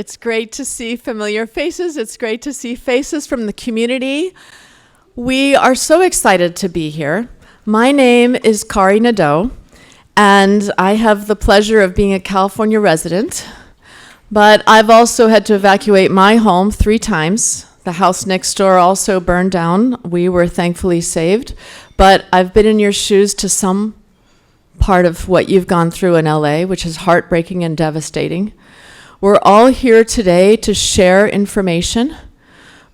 It's great to see familiar faces. It's great to see faces from the community. We are so excited to be here. My name is Kari Nadeau, and I have the pleasure of being a California resident, but I've also had to evacuate my home 3 times. The house next door also burned down. We were thankfully saved, but I've been in your shoes to some part of what you've gone through in LA, which is heartbreaking and devastating. We're all here today to share information,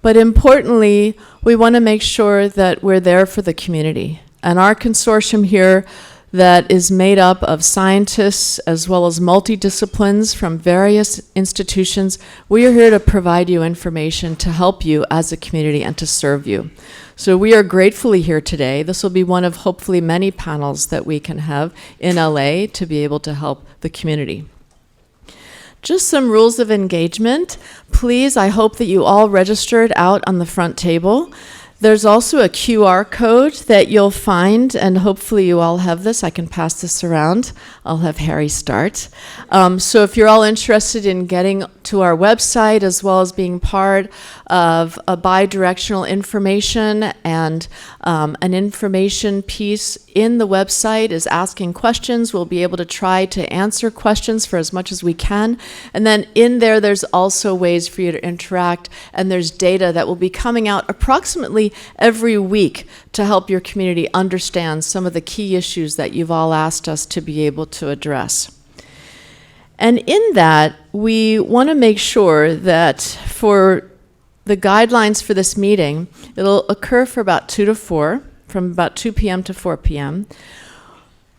but importantly, we want to make sure that we're there for the community. And our consortium here that is made up of scientists as well as multidisciplines from various institutions, we are here to provide you information to help you as a community and to serve you. So we are gratefully here today. This will be one of hopefully many panels that we can have in LA to be able to help the community. Just some rules of engagement. Please, I hope that you all registered out on the front table. There's also a QR code that you'll find, and hopefully you all have this. I can pass this around. I'll have Harry start. So if you're all interested in getting to our website as well as being part of a bi-directional information and an information piece in the website is asking questions. We'll be able to try to answer questions for as much as we can. And then in there's also ways for you to interact, and there's data that will be coming out approximately every week to help your community understand some of the key issues that you've all asked us to be able to address. And in that, we want to make sure that for the guidelines for this meeting, it'll occur for about 2 to 4, from about 2 p.m. to 4 p.m.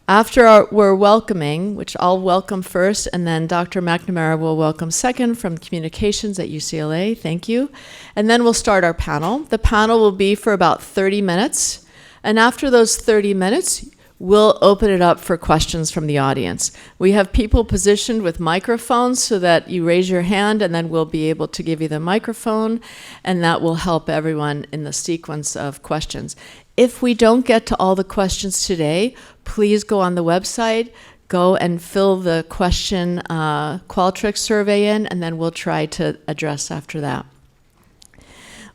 After we're welcoming, which I'll welcome first, and then Dr. McNamara will welcome second from Communications at UCLA. Thank you. And then we'll start our panel. The panel will be for about 30 minutes. And after those 30 minutes, we'll open it up for questions from the audience. We have people positioned with microphones so that you raise your hand, and then we'll be able to give you the microphone, and that will help everyone in the sequence of questions. If we don't get to all the questions today, please go on the website, go and fill the question Qualtrics survey in, and then we'll try to address after that.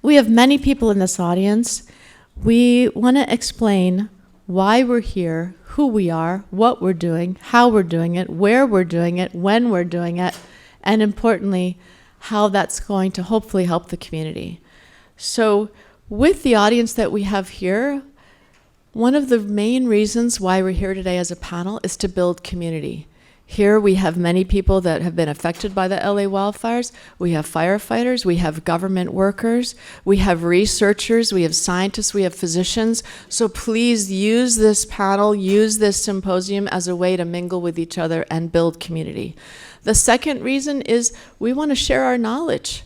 We have many people in this audience. We want to explain why we're here, who we are, what we're doing, how we're doing it, where we're doing it, when we're doing it, and importantly, how that's going to hopefully help the community. So with the audience that we have here, one of the main reasons why we're here today as a panel is to build community. Here we have many people that have been affected by the LA wildfires. We have firefighters, we have government workers, we have researchers, we have scientists, we have physicians. So please use this panel, use this symposium as a way to mingle with each other and build community. The second reason is we want to share our knowledge.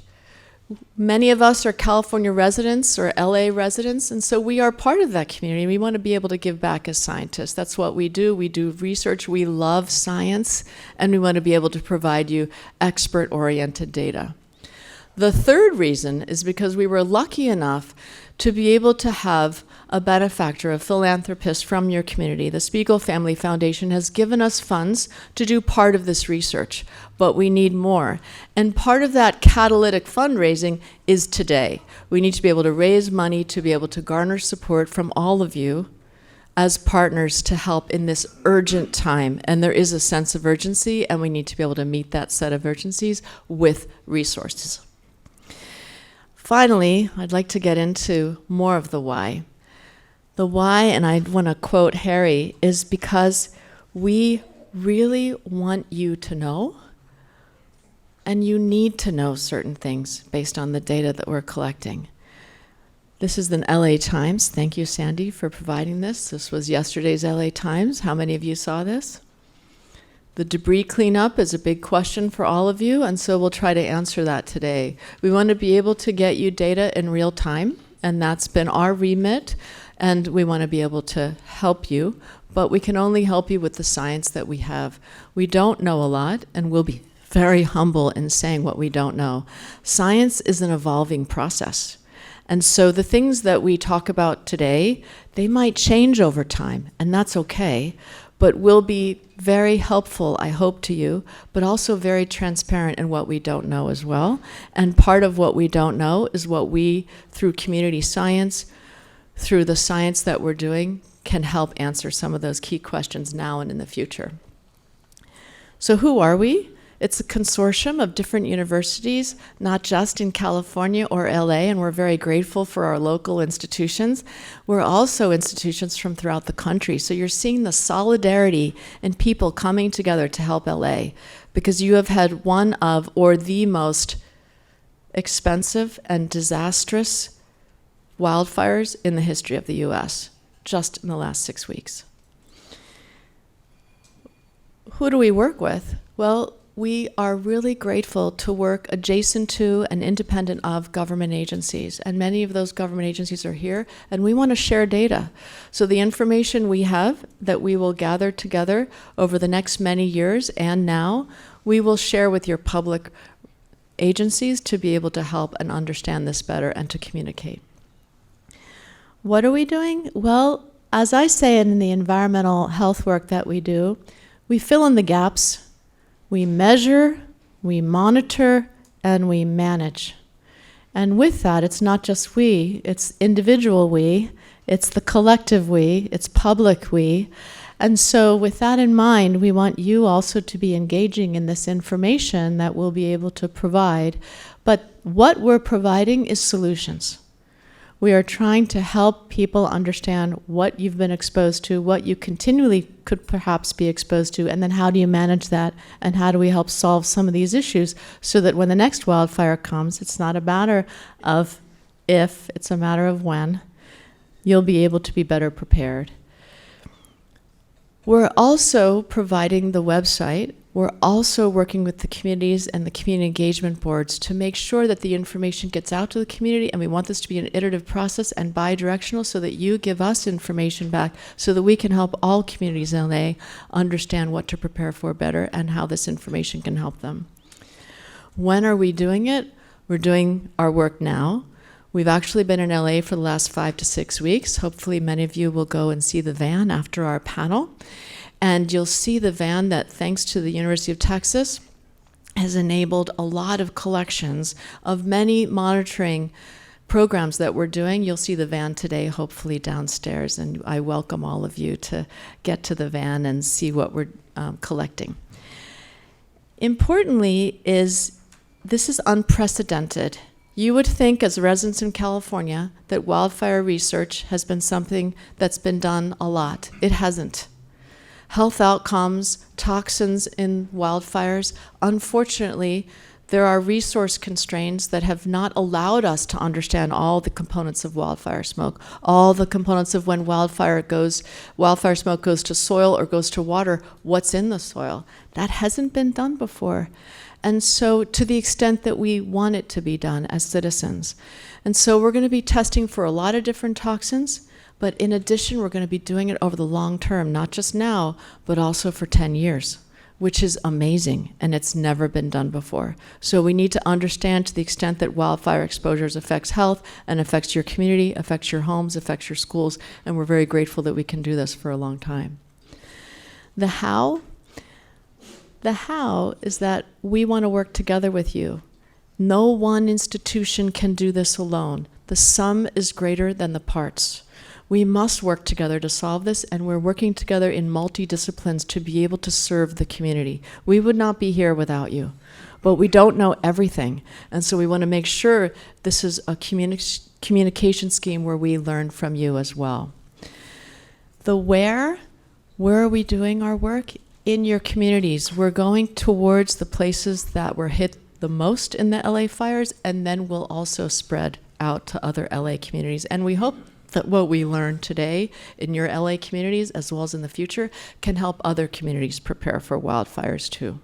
Many of us are California residents or LA residents, and so we are part of that community. We want to be able to give back as scientists. That's what we do. We do research. We love science, and we want to be able to provide you expert-oriented data. The third reason is because we were lucky enough to be able to have a benefactor, a philanthropist from your community. The Spiegel Family Foundation has given us funds to do part of this research, but we need more. And part of that catalytic fundraising is today. We need to be able to raise money to be able to garner support from all of you as partners to help in this urgent time. And there is a sense of urgency, and we need to be able to meet that set of urgencies with resources. Finally, I'd like to get into more of the why. The why, and I want to quote Harry, is because we really want you to know, and you need to know certain things based on the data that we're collecting. This is the LA Times. Thank you, Sandy, for providing this. This was yesterday's LA Times. How many of you saw this? The debris cleanup is a big question for all of you, and so we'll try to answer that today. We want to be able to get you data in real time, and that's been our remit, and we want to be able to help you, but we can only help you with the science that we have. We don't know a lot, and we'll be very humble in saying what we don't know. Science is an evolving process. And so the things that we talk about today, they might change over time, and that's okay. but we'll be very helpful, I hope, to you, but also very transparent in what we don't know as well. And part of what we don't know is what we, through community science, through the science that we're doing, can help answer some of those key questions now and in the future. So who are we? It's a consortium of different universities, not just in California or LA, and we're very grateful for our local institutions. We're also institutions from throughout the country. So you're seeing the solidarity and people coming together to help LA, because you have had one of, or the most expensive and disastrous wildfires in the history of the US, just in the last 6 weeks. Who do we work with? Well, we are really grateful to work adjacent to and independent of government agencies. And many of those government agencies are here, and we want to share data. So the information we have that we will gather together over the next many years and now, we will share with your public agencies to be able to help and understand this better and to communicate. What are we doing? Well, as I say in the environmental health work that we do, we fill in the gaps. We measure, we monitor, and we manage. And with that, it's not just we, it's individual we, it's the collective we, it's public we. And so with that in mind, we want you also to be engaging in this information that we'll be able to provide. But what we're providing is solutions. We are trying to help people understand what you've been exposed to, what you continually could perhaps be exposed to, and then how do you manage that, and how do we help solve some of these issues so that when the next wildfire comes, it's not a matter of if, it's a matter of when, you'll be able to be better prepared. We're also providing the website. We're also working with the communities and the community engagement boards to make sure that the information gets out to the community, and we want this to be an iterative process and bi-directional so that you give us information back so that we can help all communities in LA understand what to prepare for better and how this information can help them. When are we doing it? We're doing our work now. We've actually been in LA for the last 5 to 6 weeks. Hopefully many of you will go and see the van after our panel. And you'll see the van that, thanks to the University of Texas, has enabled a lot of collections of many monitoring programs that we're doing. You'll see the van today, hopefully downstairs, and I welcome all of you to get to the van and see what we're collecting. Importantly is, this is unprecedented. You would think, as residents in California, that wildfire research has been something that's been done a lot. It hasn't. Health outcomes, toxins in wildfires. Unfortunately, there are resource constraints that have not allowed us to understand all the components of wildfire smoke, all the components of when wildfire smoke goes to soil or goes to water, what's in the soil. That hasn't been done before. And so to the extent that we want it to be done as citizens. And so we're going to be testing for a lot of different toxins. But in addition, we're going to be doing it over the long term, not just now, but also for 10 years, which is amazing, and it's never been done before. So we need to understand, to the extent that wildfire exposures affects health and affects your community, affects your homes, affects your schools, and we're very grateful that we can do this for a long time. The how? The how is that we want to work together with you. No one institution can do this alone. The sum is greater than the parts. We must work together to solve this, and we're working together in multi-disciplines to be able to serve the community. We would not be here without you, but we don't know everything. And so we want to make sure this is a communication scheme where we learn from you as well. The where are we doing our work? In your communities. We're going towards the places that were hit the most in the LA fires, and then we'll also spread out to other LA communities. And we hope that what we learned today in your LA communities, as well as in the future, can help other communities prepare for wildfires too.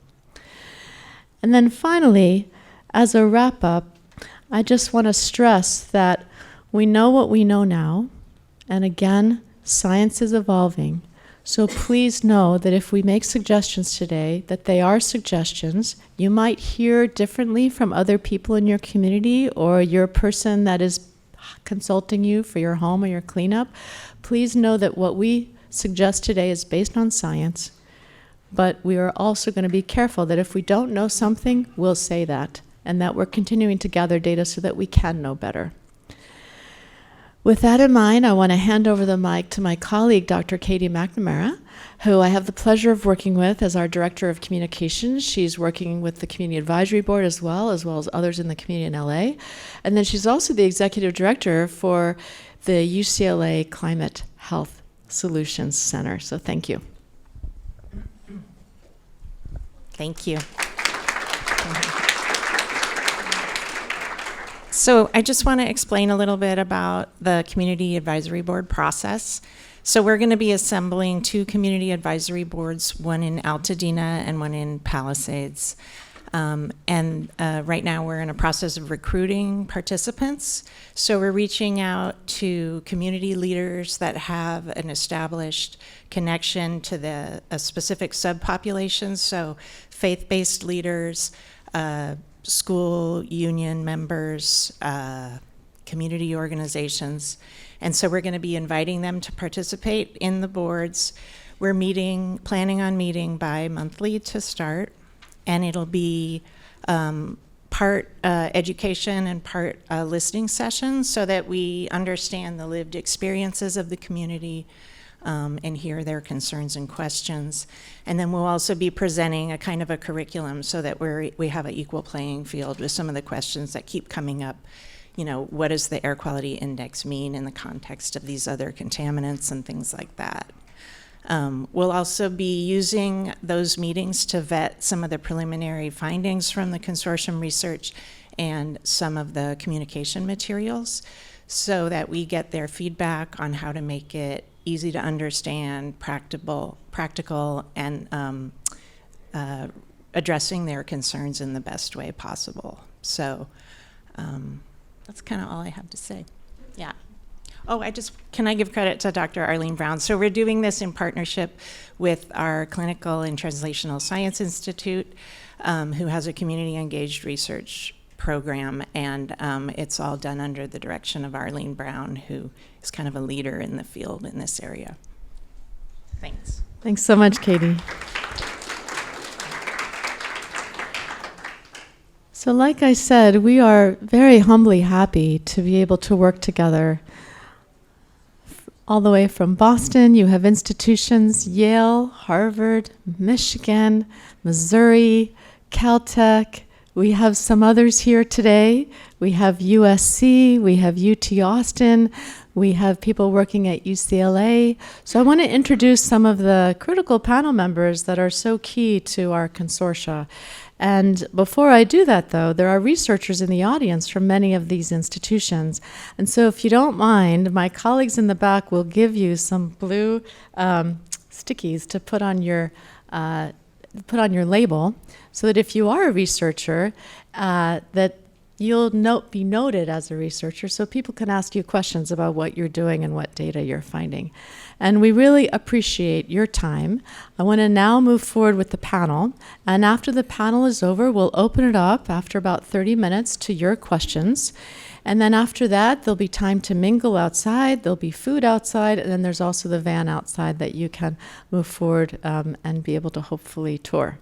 And then finally, as a wrap-up, I just want to stress that we know what we know now, and again, science is evolving. So please know that if we make suggestions today, that they are suggestions. You might hear differently from other people in your community or your person that is consulting you for your home or your cleanup. Please know that what we suggest today is based on science, but we are also going to be careful that if we don't know something, we'll say that, and that we're continuing to gather data so that we can know better. With that in mind, I want to hand over the mic to my colleague, Dr. Katie McNamara, who I have the pleasure of working with as our Director of Communications. She's working with the Community Advisory Board as well as others in the community in LA. And then she's also the Executive Director for the UCLA Climate Health Solutions Center. So thank you. Thank you. So I just want to explain a little bit about the Community Advisory Board process. So we're going to be assembling 2 community advisory boards, one in Altadena and one in Palisades. Right now we're in a process of recruiting participants. So we're reaching out to community leaders that have an established connection to a specific subpopulation. So faith-based leaders, school union members, community organizations. And so we're going to be inviting them to participate in the boards. We're planning on meeting bi-monthly to start, and it'll be part education and part listening sessions so that we understand the lived experiences of the community and hear their concerns and questions. And then we'll also be presenting a kind of a curriculum so that we have an equal playing field with some of the questions that keep coming up. You know, what does the air quality index mean in the context of these other contaminants and things like that? We'll also be using those meetings to vet some of the preliminary findings from the consortium research and some of the communication materials so that we get their feedback on how to make it easy to understand, practical, and addressing their concerns in the best way possible. So that's kind of all I have to say. Yeah. Oh, can I give credit to Dr. Arlene Brown? So we're doing this in partnership with our Clinical and Translational Science Institute, who has a community engaged research program, and it's all done under the direction of Arlene Brown, who is kind of a leader in the field in this area. Thanks. Thanks so much, Katie. So like I said, we are very humbly happy to be able to work together. All the way from Boston, you have institutions, Yale, Harvard, Michigan, Missouri, Caltech. We have some others here today. We have USC, we have UT Austin, we have people working at UCLA. So I want to introduce some of the critical panel members that are so key to our consortia. And before I do that, though, there are researchers in the audience from many of these institutions. And so if you don't mind, my colleagues in the back will give you some blue stickies to put on your label, so that if you are a researcher, that you'll be noted as a researcher, so people can ask you questions about what you're doing and what data you're finding. And we really appreciate your time. I want to now move forward with the panel. And after the panel is over, we'll open it up after about 30 minutes to your questions. And then after that, there'll be time to mingle outside, there'll be food outside, and then there's also the van outside that you can move forward and be able to hopefully tour.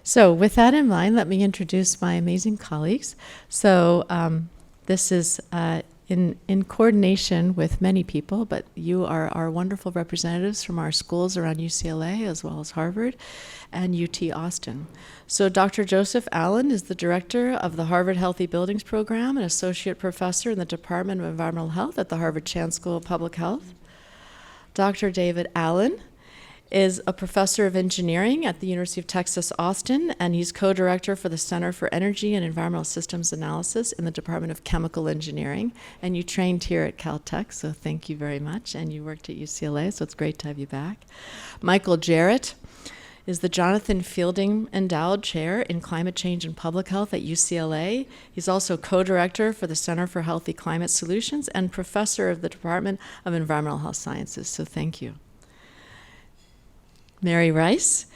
So with that in mind, let me introduce my amazing colleagues. So this is in coordination with many people, but you are our wonderful representatives from our schools around UCLA as well as Harvard and UT Austin. So Dr. Joseph Allen is the director of the Harvard Healthy Buildings Program and associate professor in the Department of Environmental Health at the Harvard Chan School of Public Health. Dr. David Allen is a professor of engineering at the University of Texas, Austin, and he's co-director for the Center for Energy and Environmental Systems Analysis in the Department of Chemical Engineering. And you trained here at Caltech, so thank you very much. And you worked at UCLA, so it's great to have you back. Michael Jarrett is the Jonathan Fielding Endowed Chair in Climate Change and Public Health at UCLA. He's also co-director for the Center for Healthy Climate Solutions and professor of the Department of Environmental Health Sciences, so thank you. Mary Rice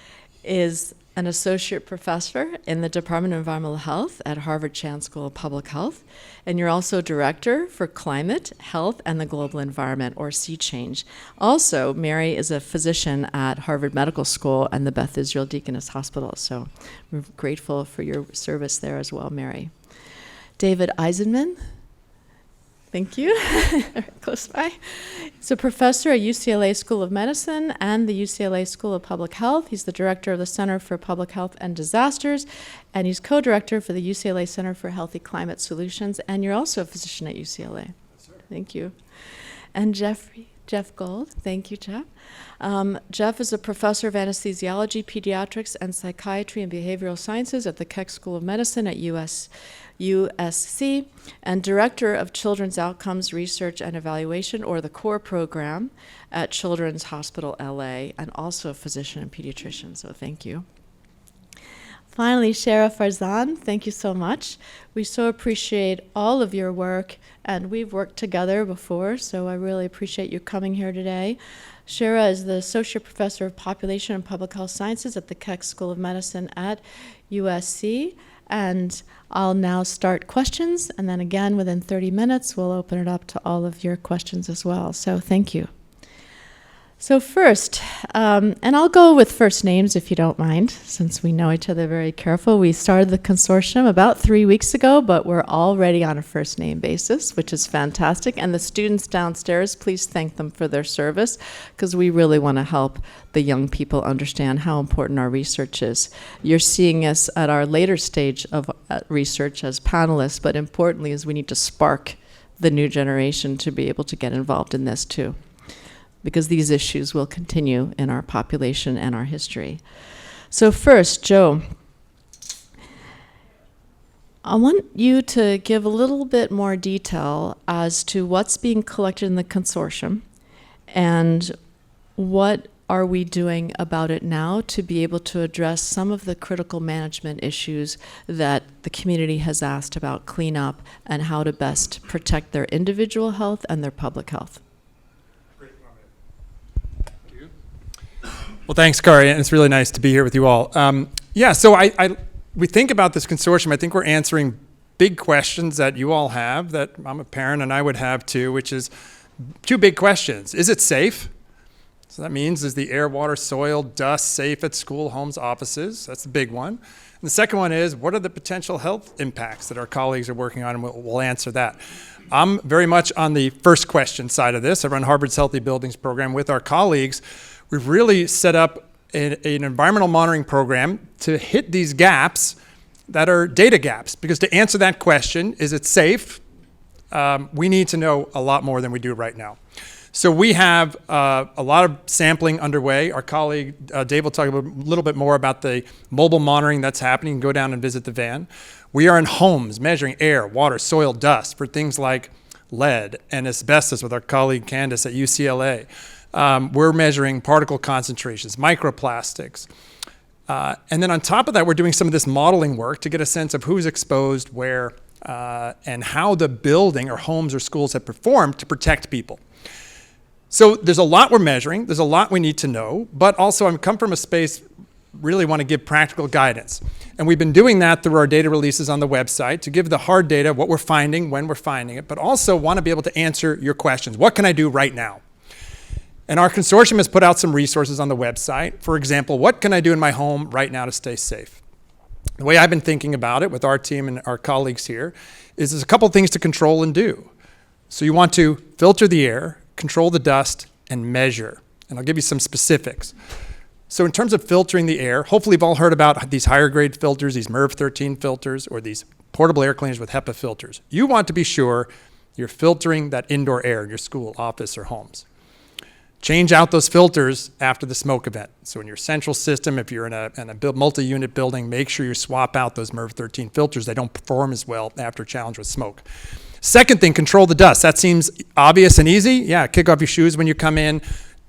is an associate professor in the Department of Environmental Health at Harvard Chan School of Public Health. And you're also director for climate, health, and the global environment, or Sea Change. Also, Mary is a physician at Harvard Medical School and the Beth Israel Deaconess Hospital. So we're grateful for your service there as well, Mary. David Eisenman. Thank you. Close by. He's a professor at UCLA School of Medicine and the UCLA School of Public Health. He's the director of the Center for Public Health and Disasters, and he's co-director for the UCLA Center for Healthy Climate Solutions. And you're also a physician at UCLA. Yes, thank you. And Jeff Gold. Thank you, Jeff. Jeff is a professor of anesthesiology, pediatrics, and psychiatry and behavioral sciences at the Keck School of Medicine at USC, and Director of Children's Outcomes Research and Evaluation, or the CORE program, at Children's Hospital LA, and also a physician and pediatrician, so thank you. Finally, Shara Farzan, thank you so much. We so appreciate all of your work, and we've worked together before, so I really appreciate you coming here today. Shara is the Associate Professor of Population and Public Health Sciences at the Keck School of Medicine at USC, and I'll now start questions, and then again, within 30 minutes, we'll open it up to all of your questions as well. So thank you. So first, and I'll go with first names if you don't mind, since we know each other very careful. We started the consortium about 3 weeks ago, but we're already on a first name basis, which is fantastic. And the students downstairs, please thank them for their service, because we really want to help the young people understand how important our research is. You're seeing us at our later stage of research as panelists, but importantly is we need to spark the new generation to be able to get involved in this too, because these issues will continue in our population and our history. So first, Joe, I want you to give a little bit more detail as to what's being collected in the consortium and what are we doing about it now to be able to address some of the critical management issues that the community has asked about cleanup and how to best protect their individual health and their public health. Well, thanks, Kari, and it's really nice to be here with you all. So we think about this consortium. I think we're answering big questions that you all have, that I'm a parent and I would have too, which is two big questions. Is it safe? So that means, is the air, water, soil, dust safe at school, homes, offices? That's the big one. And the second one is, what are the potential health impacts that our colleagues are working on? And we'll answer that. I'm very much on the first question side of this. I run Harvard's Healthy Buildings program with our colleagues. We've really set up an environmental monitoring program to hit these gaps that are data gaps. Because to answer that question, is it safe? We need to know a lot more than we do right now. So we have a lot of sampling underway. Our colleague Dave will talk a little bit more about the mobile monitoring that's happening. You can go down and visit the van. We are in homes measuring air, water, soil, dust for things like lead and asbestos with our colleague Candace at UCLA. We're measuring particle concentrations, microplastics. And then on top of that, we're doing some of this modeling work to get a sense of who's exposed where and how the building or homes or schools have performed to protect people. So there's a lot we're measuring. There's a lot we need to know. But also, I come from a space really want to give practical guidance. And we've been doing that through our data releases on the website to give the hard data, what we're finding, when we're finding it, but also want to be able to answer your questions. What can I do right now? And our consortium has put out some resources on the website. For example, what can I do in my home right now to stay safe? The way I've been thinking about it with our team and our colleagues here is there's a couple things to control and do. So you want to filter the air, control the dust, and measure. And I'll give you some specifics. So in terms of filtering the air, hopefully you've all heard about these higher grade filters, these MERV 13 filters, or these portable air cleaners with HEPA filters. You want to be sure you're filtering that indoor air in your school, office, or homes. Change out those filters after the smoke event. So in your central system, if you're in a multi-unit building, make sure you swap out those MERV 13 filters. They don't perform as well after a challenge with smoke. Second thing, control the dust. That seems obvious and easy. Yeah, kick off your shoes when you come in,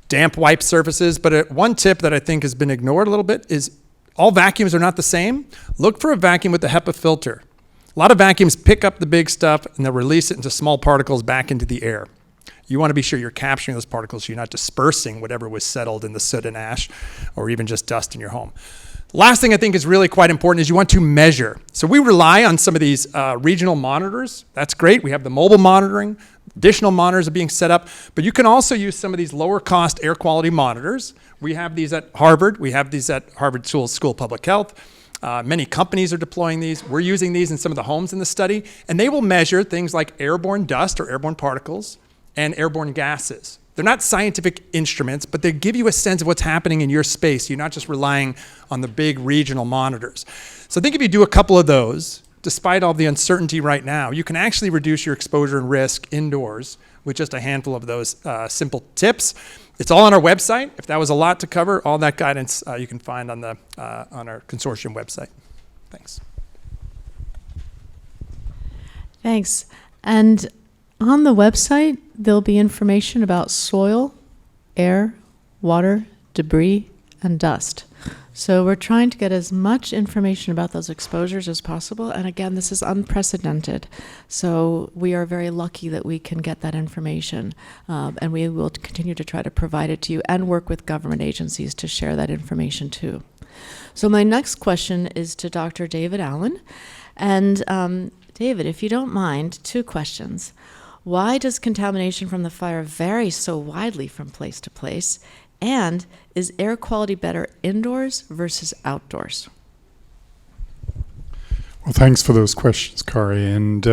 damp wipe surfaces. But one tip that I think has been ignored a little bit is all vacuums are not the same. Look for a vacuum with a HEPA filter. A lot of vacuums pick up the big stuff and they'll release it into small particles back into the air. You want to be sure you're capturing those particles so you're not dispersing whatever was settled in the soot and ash or even just dust in your home. Last thing I think is really quite important is you want to measure. So we rely on some of these regional monitors. That's great. We have the mobile monitoring. Additional monitors are being set up. But you can also use some of these lower cost air quality monitors. We have these at Harvard. We have these at Harvard School of Public Health. Many companies are deploying these. We're using these in some of the homes in the study. And they will measure things like airborne dust or airborne particles and airborne gases. They're not scientific instruments, but they give you a sense of what's happening in your space. You're not just relying on the big regional monitors. So I think if you do a couple of those, despite all the uncertainty right now, you can actually reduce your exposure and risk indoors with just a handful of those simple tips. It's all on our website. If that was a lot to cover, all that guidance you can find on our consortium website. Thanks. Thanks. And on the website, there'll be information about soil, air, water, debris, and dust. So we're trying to get as much information about those exposures as possible. And again, this is unprecedented. So we are very lucky that we can get that information. And we will continue to try to provide it to you and work with government agencies to share that information too. So my next question is to Dr. David Allen. And David, if you don't mind, 2 questions. Why does contamination from the fire vary so widely from place to place? And is air quality better indoors versus outdoors? Well, thanks for those questions, Kari. And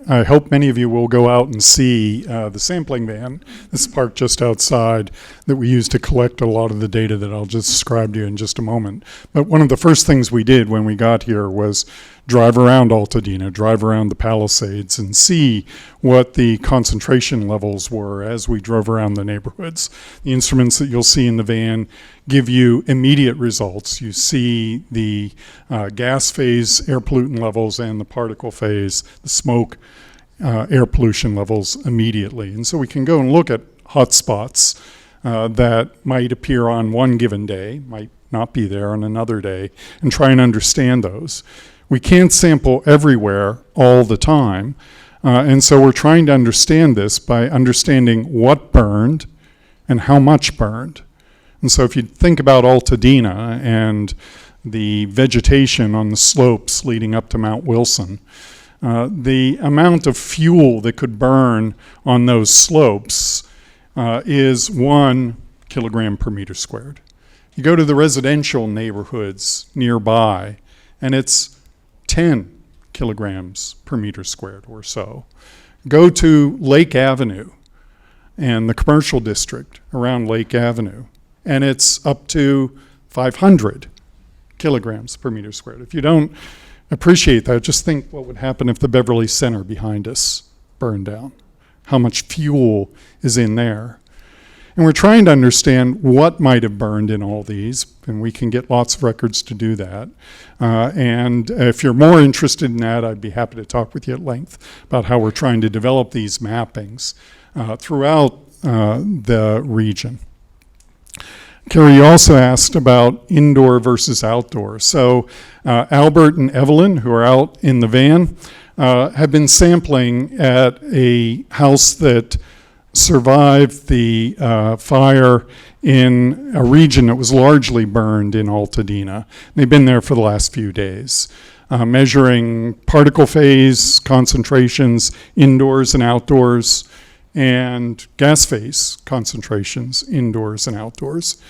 I hope many of you will go out and see the sampling van that's parked just outside that we use to collect a lot of the data that I'll just describe to you in just a moment. But one of the first things we did when we got here was drive around Altadena, drive around the Palisades, and see what the concentration levels were as we drove around the neighborhoods. The instruments that you'll see in the van give you immediate results. You see the gas phase air pollutant levels and the particle phase, the smoke air pollution levels immediately. And so we can go and look at hotspots that might appear on one given day, might not be there on another day, and try and understand those. We can't sample everywhere all the time, and so we're trying to understand this by understanding what burned and how much burned. And so if you think about Altadena and the vegetation on the slopes leading up to Mount Wilson, the amount of fuel that could burn on those slopes is 1 kilogram per meter squared. You go to the residential neighborhoods nearby, and it's 10 kilograms per meter squared or so. Go to Lake Avenue and the commercial district around Lake Avenue, and it's up to 500 kilograms per meter squared. If you don't appreciate that, just think what would happen if the Beverly Center behind us burned down. How much fuel is in there. And we're trying to understand what might have burned in all these, and we can get lots of records to do that. And if you're more interested in that, I'd be happy to talk with you at length about how we're trying to develop these mappings throughout the region. Carrie, you also asked about indoor versus outdoor. So Albert and Evelyn, who are out in the van, have been sampling at a house that survived the fire in a region that was largely burned in Altadena. They've been there for the last few days, measuring particle phase concentrations indoors and outdoors, and gas phase concentrations indoors and outdoors.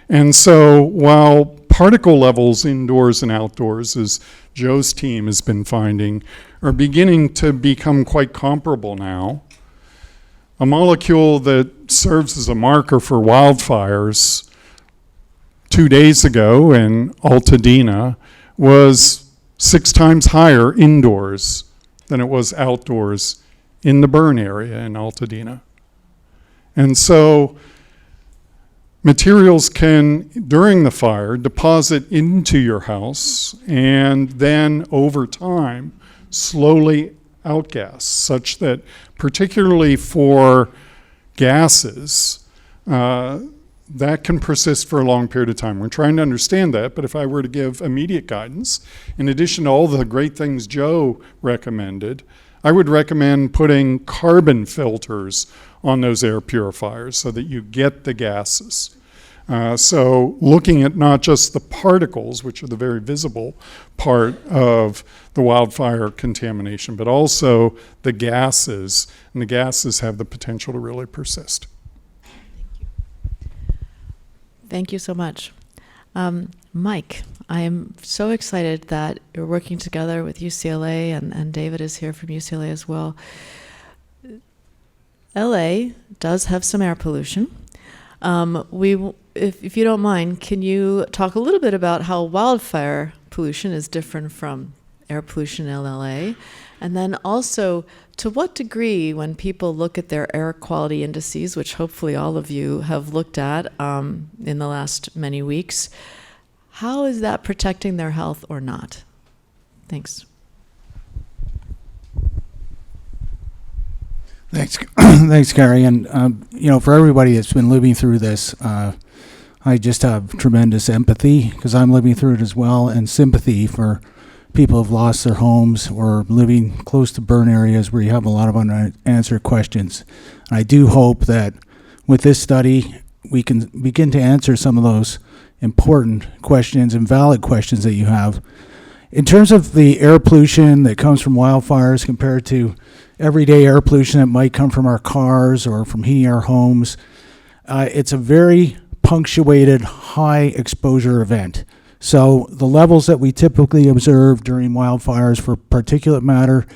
And so while particle levels indoors and outdoors, as Joe's team has been finding, are beginning to become quite comparable now, a molecule that serves as a marker for wildfires 2 days ago in Altadena was 6 times higher indoors than it was outdoors in the burn area in Altadena. And so materials can, during the fire, deposit into your house and then over time slowly outgas, such that particularly for gases, that can persist for a long period of time. We're trying to understand that, but if I were to give immediate guidance, in addition to all the great things Joe recommended, I would recommend putting carbon filters on those air purifiers so that you get the gases. So looking at not just the particles, which are the very visible part of the wildfire contamination, but also the gases, and the gases have the potential to really persist. Thank you so much. Mike, I am so excited that you're working together with UCLA, and David is here from UCLA as well. LA does have some air pollution. If you don't mind, can you talk a little bit about how wildfire pollution is different from air pollution in LA? And then also, to what degree, when people look at their air quality indices, which hopefully all of you have looked at in the last many weeks, how is that protecting their health or not? Thanks. Thanks, Carrie. And, for everybody that's been living through this, I just have tremendous empathy because I'm living through it as well, and sympathy for people who've lost their homes or living close to burn areas where you have a lot of unanswered questions. And I do hope that with this study, we can begin to answer some of those important questions and valid questions that you have. In terms of the air pollution that comes from wildfires compared to everyday air pollution that might come from our cars or from heating our homes, it's a very punctuated high exposure event. So the levels that we typically observe during wildfires for particulate matter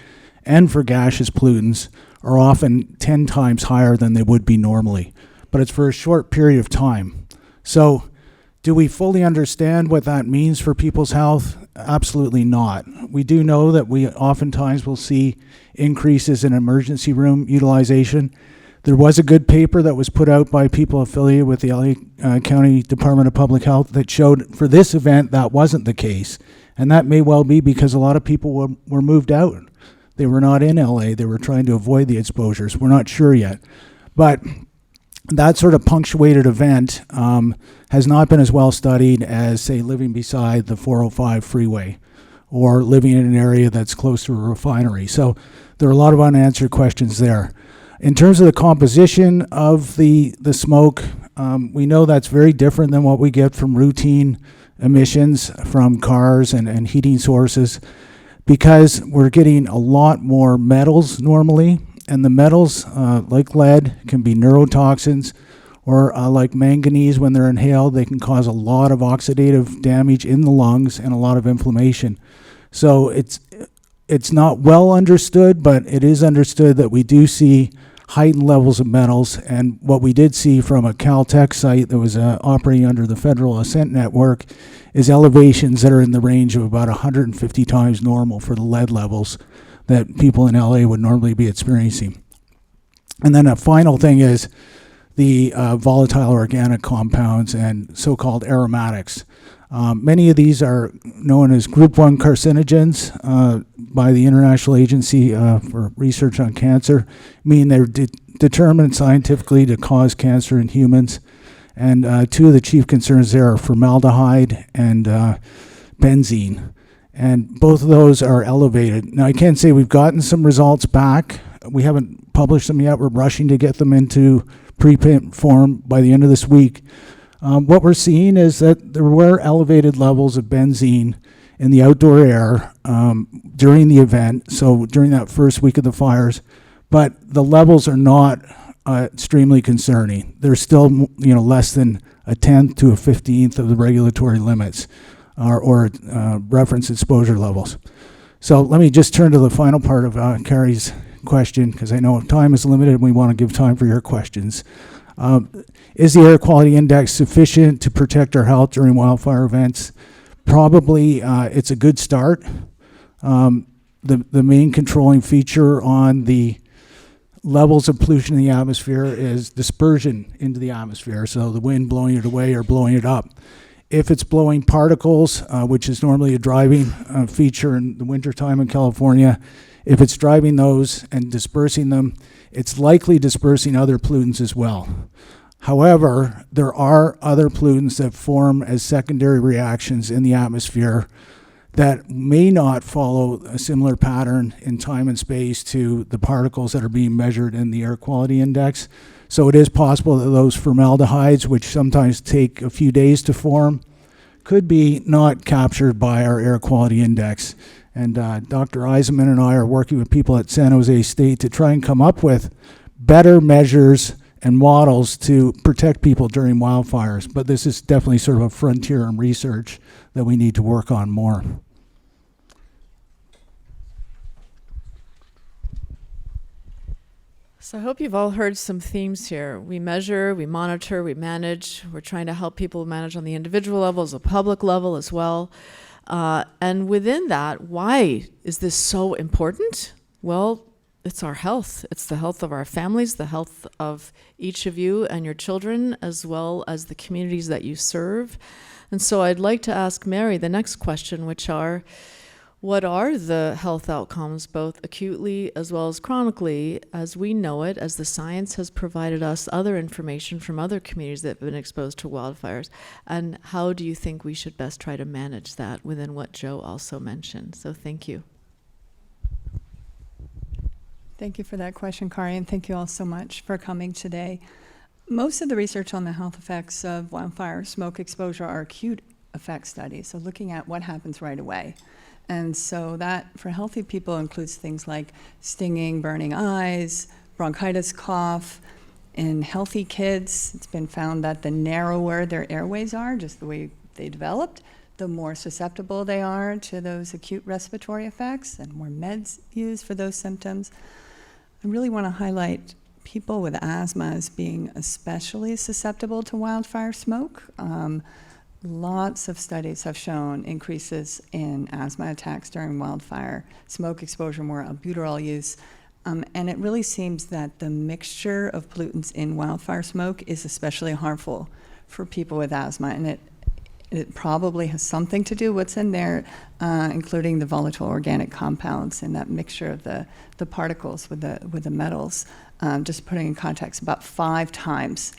and for gaseous pollutants are often 10 times higher than they would be normally. But it's for a short period of time. So do we fully understand what that means for people's health? Absolutely not. We do know that we oftentimes will see increases in emergency room utilization. There was a good paper that was put out by people affiliated with the LA County Department of Public Health that showed for this event that wasn't the case. And that may well be because a lot of people were moved out. They were not in LA. They were trying to avoid the exposures. We're not sure yet. But that sort of punctuated event has not been as well studied as, say, living beside the 405 freeway or living in an area that's close to a refinery. So there are a lot of unanswered questions there. In terms of the composition of the smoke, we know that's very different than what we get from routine emissions from cars and heating sources, because we're getting a lot more metals normally, and the metals, like lead, can be neurotoxins, or like manganese, when they're inhaled, they can cause a lot of oxidative damage in the lungs and a lot of inflammation. So it's not well understood, but it is understood that we do see heightened levels of metals. And what we did see from a Caltech site that was operating under the Federal Ascent Network is elevations that are in the range of about 150 times normal for the lead levels that people in LA would normally be experiencing. And then a final thing is the volatile organic compounds and so-called aromatics. Many of these are known as Group 1 carcinogens by the International Agency for Research on Cancer, meaning they're determined scientifically to cause cancer in humans. And two of the chief concerns there are formaldehyde and benzene. And both of those are elevated. Now, I can say we've gotten some results back. We haven't published them yet. We're rushing to get them into preprint form by the end of this week. What we're seeing is that there were elevated levels of benzene in the outdoor air during the event, so during that first week of the fires, but the levels are not extremely concerning. They're still, less than a 10th to a 15th of the regulatory limits or reference exposure levels. So let me just turn to the final part of Carrie's question, because I know time is limited and we want to give time for your questions. Is the air quality index sufficient to protect our health during wildfire events? Probably it's a good start. The main controlling feature on the levels of pollution in the atmosphere is dispersion into the atmosphere, so the wind blowing it away or blowing it up. If it's blowing particles, which is normally a driving feature in the wintertime in California, if it's driving those and dispersing them, it's likely dispersing other pollutants as well. However, there are other pollutants that form as secondary reactions in the atmosphere that may not follow a similar pattern in time and space to the particles that are being measured in the air quality index. So it is possible that those formaldehydes, which sometimes take a few days to form, could be not captured by our air quality index. And Dr. Eisenman and I are working with people at San Jose State to try and come up with better measures and models to protect people during wildfires. But this is definitely sort of a frontier in research that we need to work on more. So I hope you've all heard some themes here. We measure, we monitor, we manage. We're trying to help people manage on the individual level, as a public level as well. And within that, why is this so important? Well, it's our health. It's the health of our families, the health of each of you and your children, as well as the communities that you serve. And so I'd like to ask Mary the next question, which are, what are the health outcomes, both acutely as well as chronically, as we know it, as the science has provided us other information from other communities that have been exposed to wildfires? And how do you think we should best try to manage that within what Joe also mentioned? So thank you. Thank you for that question, Kari, and thank you all so much for coming today. Most of the research on the health effects of wildfire smoke exposure are acute effect studies, so looking at what happens right away. And so that, for healthy people, includes things like stinging, burning eyes, bronchitis, cough. In healthy kids, it's been found that the narrower their airways are, just the way they developed, the more susceptible they are to those acute respiratory effects and more meds used for those symptoms. I really want to highlight people with asthma as being especially susceptible to wildfire smoke. Lots of studies have shown increases in asthma attacks during wildfire smoke exposure, more albuterol use. And it really seems that the mixture of pollutants in wildfire smoke is especially harmful for people with asthma. And it probably has something to do with what's in there, including the volatile organic compounds and that mixture of the particles with the metals. Just putting in context, about 5 times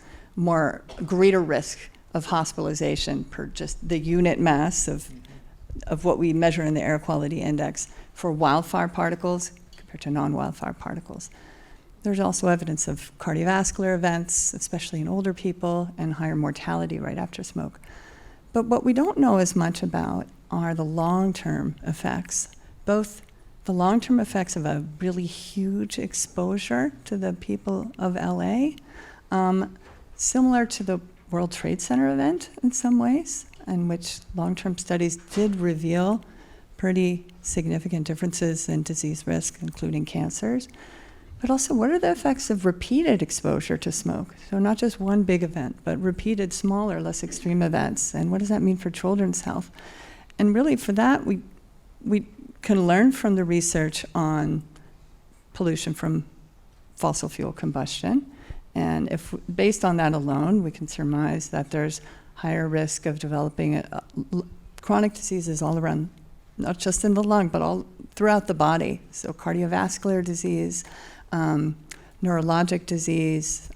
greater risk of hospitalization per just the unit mass of what we measure in the air quality index for wildfire particles compared to non-wildfire particles. There's also evidence of cardiovascular events, especially in older people, and higher mortality right after smoke. But what we don't know as much about are the long-term effects, both the long-term effects of a really huge exposure to the people of LA, similar to the World Trade Center event in some ways, in which long-term studies did reveal pretty significant differences in disease risk, including cancers. But also, what are the effects of repeated exposure to smoke? So not just one big event, but repeated smaller, less extreme events. And what does that mean for children's health? And really, for that, we can learn from the research on pollution from fossil fuel combustion. And if, based on that alone, we can surmise that there's higher risk of developing chronic diseases all around, not just in the lung, but all throughout the body. So cardiovascular disease, neurologic disease,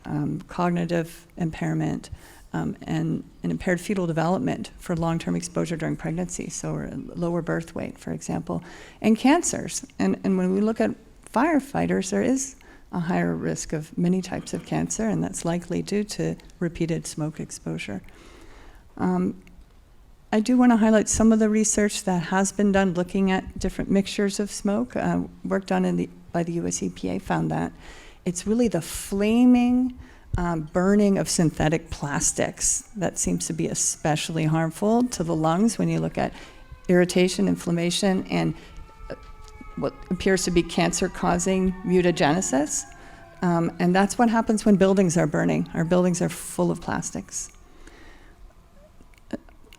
cognitive impairment, and impaired fetal development for long-term exposure during pregnancy, so lower birth weight, for example, and cancers. And when we look at firefighters, there is a higher risk of many types of cancer, and that's likely due to repeated smoke exposure. I do want to highlight some of the research that has been done looking at different mixtures of smoke. Work done by the US EPA found that it's really the flaming burning of synthetic plastics that seems to be especially harmful to the lungs when you look at irritation, inflammation, and what appears to be cancer-causing mutagenesis. And that's what happens when buildings are burning. Our buildings are full of plastics.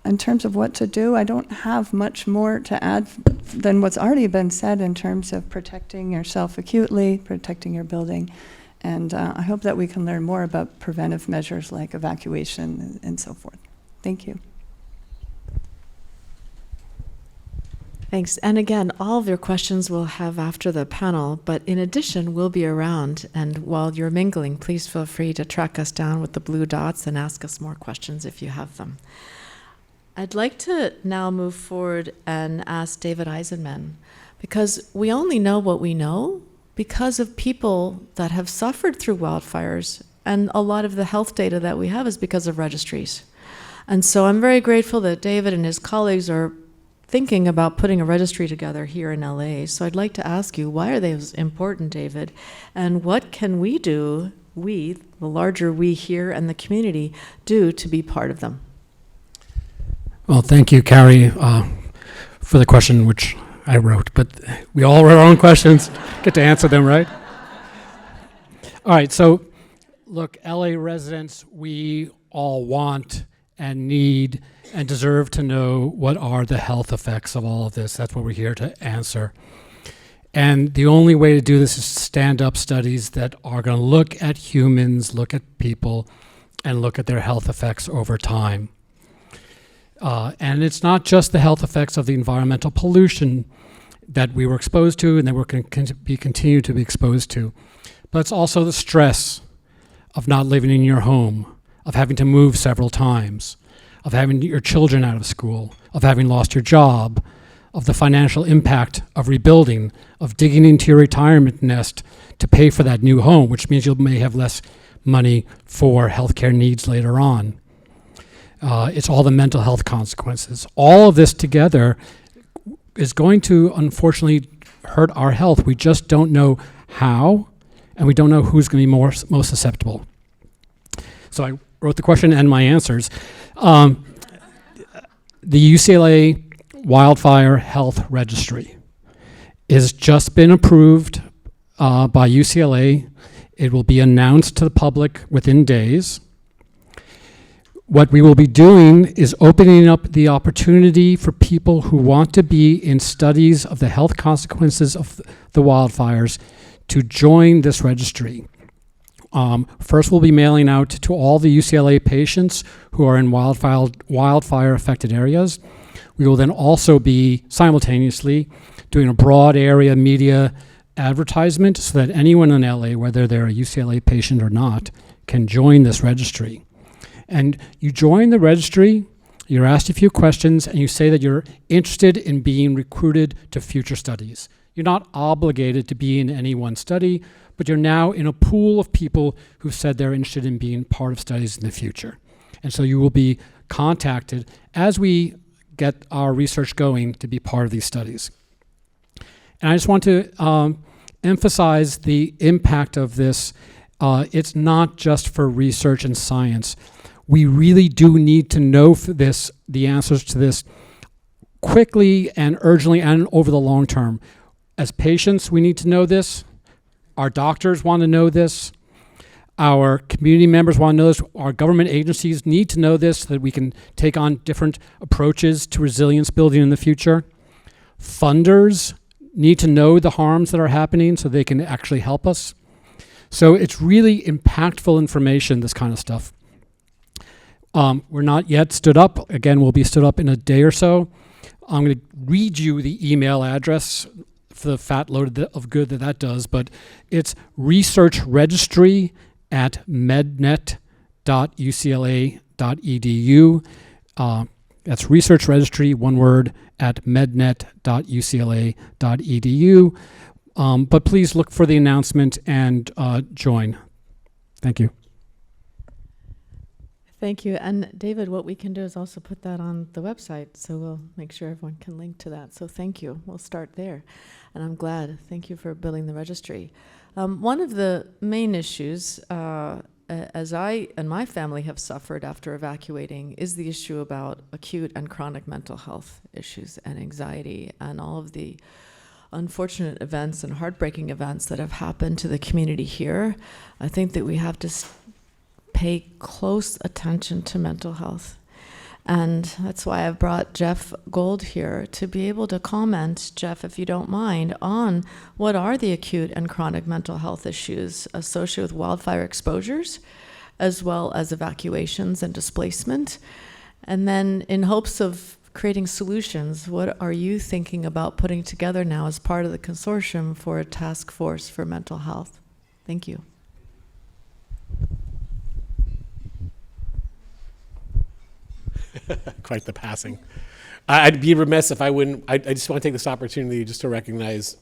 In terms of what to do, I don't have much more to add than what's already been said in terms of protecting yourself acutely, protecting your building. And I hope that we can learn more about preventive measures like evacuation and so forth. Thank you. Thanks. And again, all of your questions we'll have after the panel, but in addition, we'll be around. And while you're mingling, please feel free to track us down with the blue dots and ask us more questions if you have them. I'd like to now move forward and ask David Eisenman, because we only know what we know because of people that have suffered through wildfires, and a lot of the health data that we have is because of registries. And so I'm very grateful that David and his colleagues are thinking about putting a registry together here in LA. So I'd like to ask you, why are they important, David? And what can we do, we, the larger we here and the community, do to be part of them? Well, thank you, Carrie, for the question, which I wrote, but we all wrote our own questions, get to answer them, right? All right, so look, LA residents, we all want and need and deserve to know what are the health effects of all of this. That's what we're here to answer. And the only way to do this is to stand up studies that are going to look at humans, look at people, and look at their health effects over time. And it's not just the health effects of the environmental pollution that we were exposed to and that we're going to continue to be exposed to, but it's also the stress of not living in your home, of having to move several times, of having your children out of school, of having lost your job, of the financial impact of rebuilding, of digging into your retirement nest to pay for that new home, which means you may have less money for healthcare needs later on. It's all the mental health consequences. All of this together is going to, unfortunately, hurt our health. We just don't know how, and we don't know who's going to be most susceptible. So I wrote the question and my answers. The UCLA Wildfire Health Registry has just been approved by UCLA. It will be announced to the public within days. What we will be doing is opening up the opportunity for people who want to be in studies of the health consequences of the wildfires to join this registry. First, we'll be mailing out to all the UCLA patients who are in wildfire-affected areas. We will then also be simultaneously doing a broad area media advertisement so that anyone in LA, whether they're a UCLA patient or not, can join this registry. And you join the registry, you're asked a few questions, and you say that you're interested in being recruited to future studies. You're not obligated to be in any one study, but you're now in a pool of people who said they're interested in being part of studies in the future. And so you will be contacted as we get our research going to be part of these studies. And I just want to emphasize the impact of this. It's not just for research and science. We really do need to know the answers to this quickly and urgently and over the long term. As patients, we need to know this. Our doctors want to know this. Our community members want to know this. Our government agencies need to know this so that we can take on different approaches to resilience building in the future. Funders need to know the harms that are happening so they can actually help us. So it's really impactful information, this kind of stuff. We're not yet stood up. Again, we'll be stood up in a day or so. I'm going to read you the email address for the fat load of good that does, but it's researchregistry@mednet.ucla.edu. That's researchregistry, one word, at mednet.ucla.edu. But please look for the announcement and join. Thank you. Thank you. And David, what we can do is also put that on the website, so we'll make sure everyone can link to that. So thank you. We'll start there. And I'm glad. Thank you for building the registry. One of the main issues, as I and my family have suffered after evacuating, is the issue about acute and chronic mental health issues and anxiety and all of the unfortunate events and heartbreaking events that have happened to the community here. I think that we have to pay close attention to mental health. And that's why I've brought Jeff Gold here to be able to comment, Jeff, if you don't mind, on what are the acute and chronic mental health issues associated with wildfire exposures, as well as evacuations and displacement. And then in hopes of creating solutions, what are you thinking about putting together now as part of the consortium for a task force for mental health? Thank you. Quite the passing. I'd be remiss if I wouldn't. I just want to take this opportunity just to recognize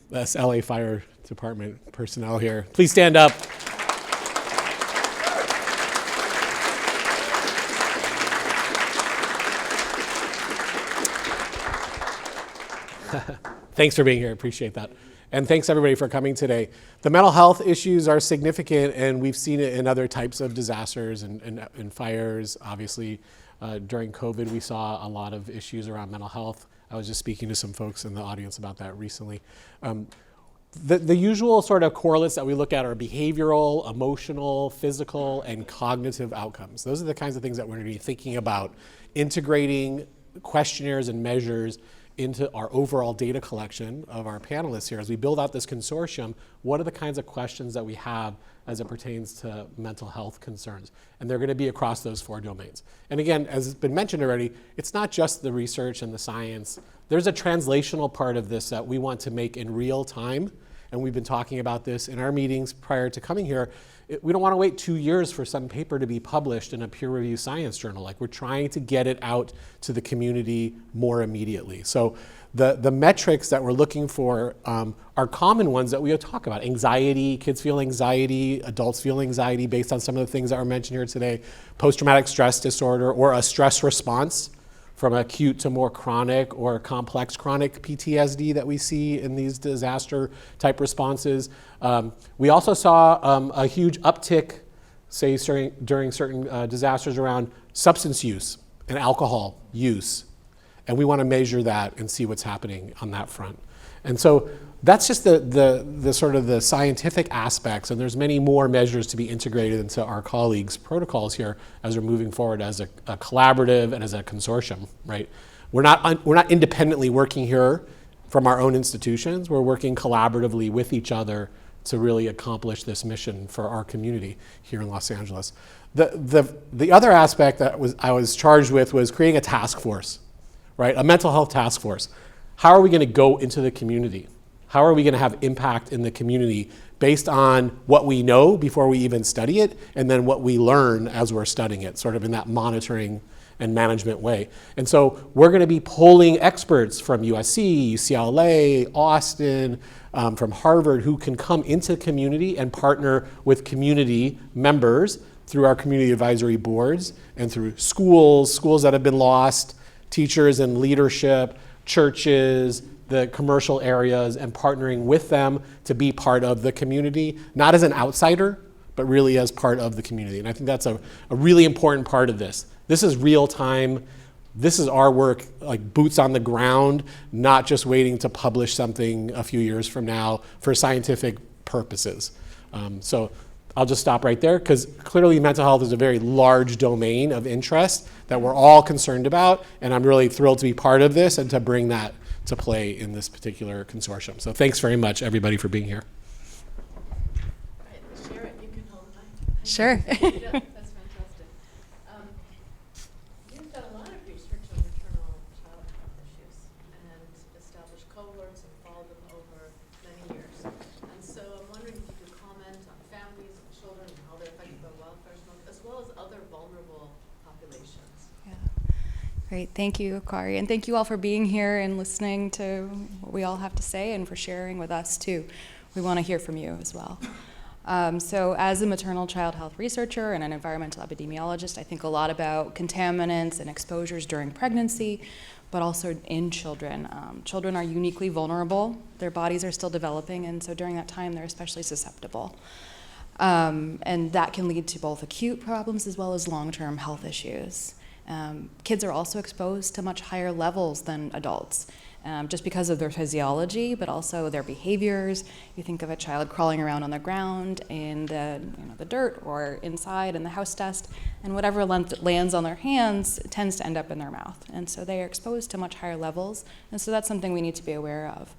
this LA Fire Department personnel here. Please stand up. Thanks for being here. Appreciate that. And thanks everybody for coming today. The mental health issues are significant, and we've seen it in other types of disasters and fires. Obviously, during COVID, we saw a lot of issues around mental health. I was just speaking to some folks in the audience about that recently. The usual sort of correlates that we look at are behavioral, emotional, physical, and cognitive outcomes. Those are the kinds of things that we're going to be thinking about integrating questionnaires and measures into our overall data collection of our panelists here. As we build out this consortium, what are the kinds of questions that we have as it pertains to mental health concerns? And they're going to be across those 4 domains. And again, as has been mentioned already, it's not just the research and the science. There's a translational part of this that we want to make in real time. And we've been talking about this in our meetings prior to coming here. We don't want to wait 2 years for some paper to be published in a peer-reviewed science journal. Like, we're trying to get it out to the community more immediately. So the metrics that we're looking for are common ones that we talk about. Anxiety, kids feel anxiety, adults feel anxiety based on some of the things that were mentioned here today. Post-traumatic stress disorder, or a stress response from acute to more chronic or complex chronic PTSD that we see in these disaster type responses. We also saw a huge uptick, say during certain disasters, around substance use and alcohol use. And we want to measure that and see what's happening on that front. And so that's just the sort of the scientific aspects, and there's many more measures to be integrated into our colleagues' protocols here as we're moving forward as a collaborative and as a consortium, right? We're not independently working here from our own institutions. We're working collaboratively with each other to really accomplish this mission for our community here in Los Angeles. The other aspect that I was charged with was creating a task force, right? A mental health task force. How are we going to go into the community? How are we going to have impact in the community based on what we know before we even study it, and then what we learn as we're studying it, sort of in that monitoring and management way? And so we're going to be pulling experts from USC, UCLA, Austin, from Harvard, who can come into the community and partner with community members through our community advisory boards and through schools that have been lost, teachers and leadership, churches, the commercial areas, and partnering with them to be part of the community, not as an outsider, but really as part of the community. And I think that's a really important part of this. This is real time. This is our work, like boots on the ground, not just waiting to publish something a few years from now for scientific purposes. So I'll just stop right there, because clearly mental health is a very large domain of interest that we're all concerned about, and I'm really thrilled to be part of this and to bring that to play in this particular consortium. So thanks very much, everybody, for being here. Sharon, you can hold mine. Sure. That's fantastic. You've done a lot of research on maternal child health issues and established cohorts and followed them over many years. And so I'm wondering if you could comment on families and children and how they're affected by wildfire smoke, as well as other vulnerable populations. Yeah. Great. Thank you, Kari. And thank you all for being here and listening to what we all have to say, and for sharing with us, too. We want to hear from you as well. So as a maternal child health researcher and an environmental epidemiologist, I think a lot about contaminants and exposures during pregnancy, but also in children. Children are uniquely vulnerable. Their bodies are still developing, and so during that time, they're especially susceptible. And that can lead to both acute problems as well as long-term health issues. Kids are also exposed to much higher levels than adults, just because of their physiology, but also their behaviors. You think of a child crawling around on the ground in the dirt or inside in the house dust, and whatever lands on their hands tends to end up in their mouth. And so they are exposed to much higher levels, and so that's something we need to be aware of.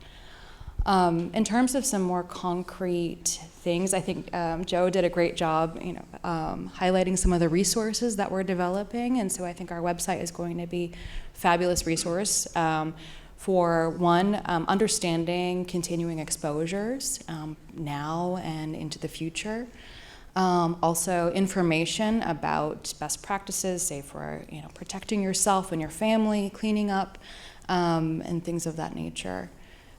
In terms of some more concrete things, I think Joe did a great job, highlighting some of the resources that we're developing, and so I think our website is going to be a fabulous resource for one, understanding continuing exposures now and into the future. Also information about best practices, say for protecting yourself and your family, cleaning up, and things of that nature.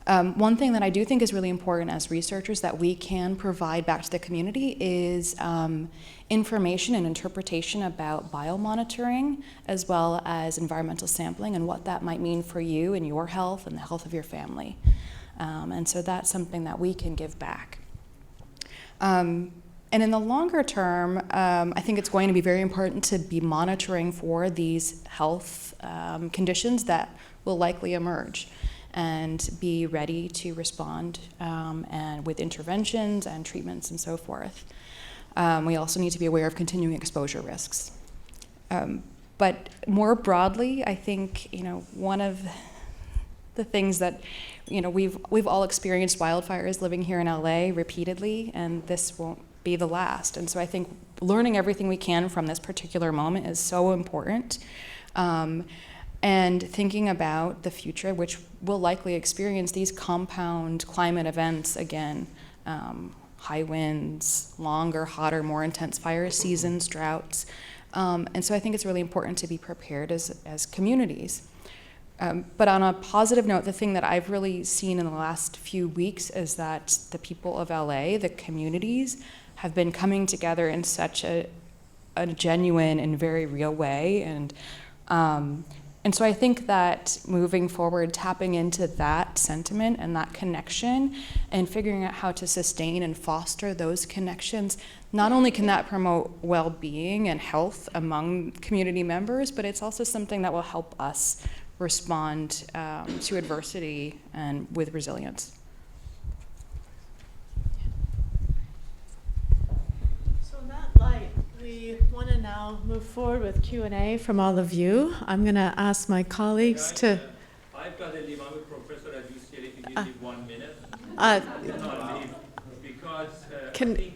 One thing that I do think is really important as researchers that we can provide back to the community is information and interpretation about biomonitoring, as well as environmental sampling and what that might mean for you and your health and the health of your family. And so that's something that we can give back. And in the longer term, I think it's going to be very important to be monitoring for these health conditions that will likely emerge, and be ready to respond and with interventions and treatments and so forth. We also need to be aware of continuing exposure risks. But more broadly, I think one of the things that we've all experienced wildfires living here in LA repeatedly, and this won't be the last. And so I think learning everything we can from this particular moment is so important. And thinking about the future, which will likely experience these compound climate events again, high winds, longer, hotter, more intense fire seasons, droughts. And so I think it's really important to be prepared as communities. But on a positive note, the thing that I've really seen in the last few weeks is that the people of LA, the communities, have been coming together in such a genuine and very real way. And so I think that moving forward, tapping into that sentiment and that connection and figuring out how to sustain and foster those connections, not only can that promote well-being and health among community members, but it's also something that will help us respond to adversity and with resilience. So in that light, we want to now move forward with Q&A from all of you. I'm going to ask my colleagues to... I've got to leave. I'm a professor at UCLA. If you give me 1 minute, because I think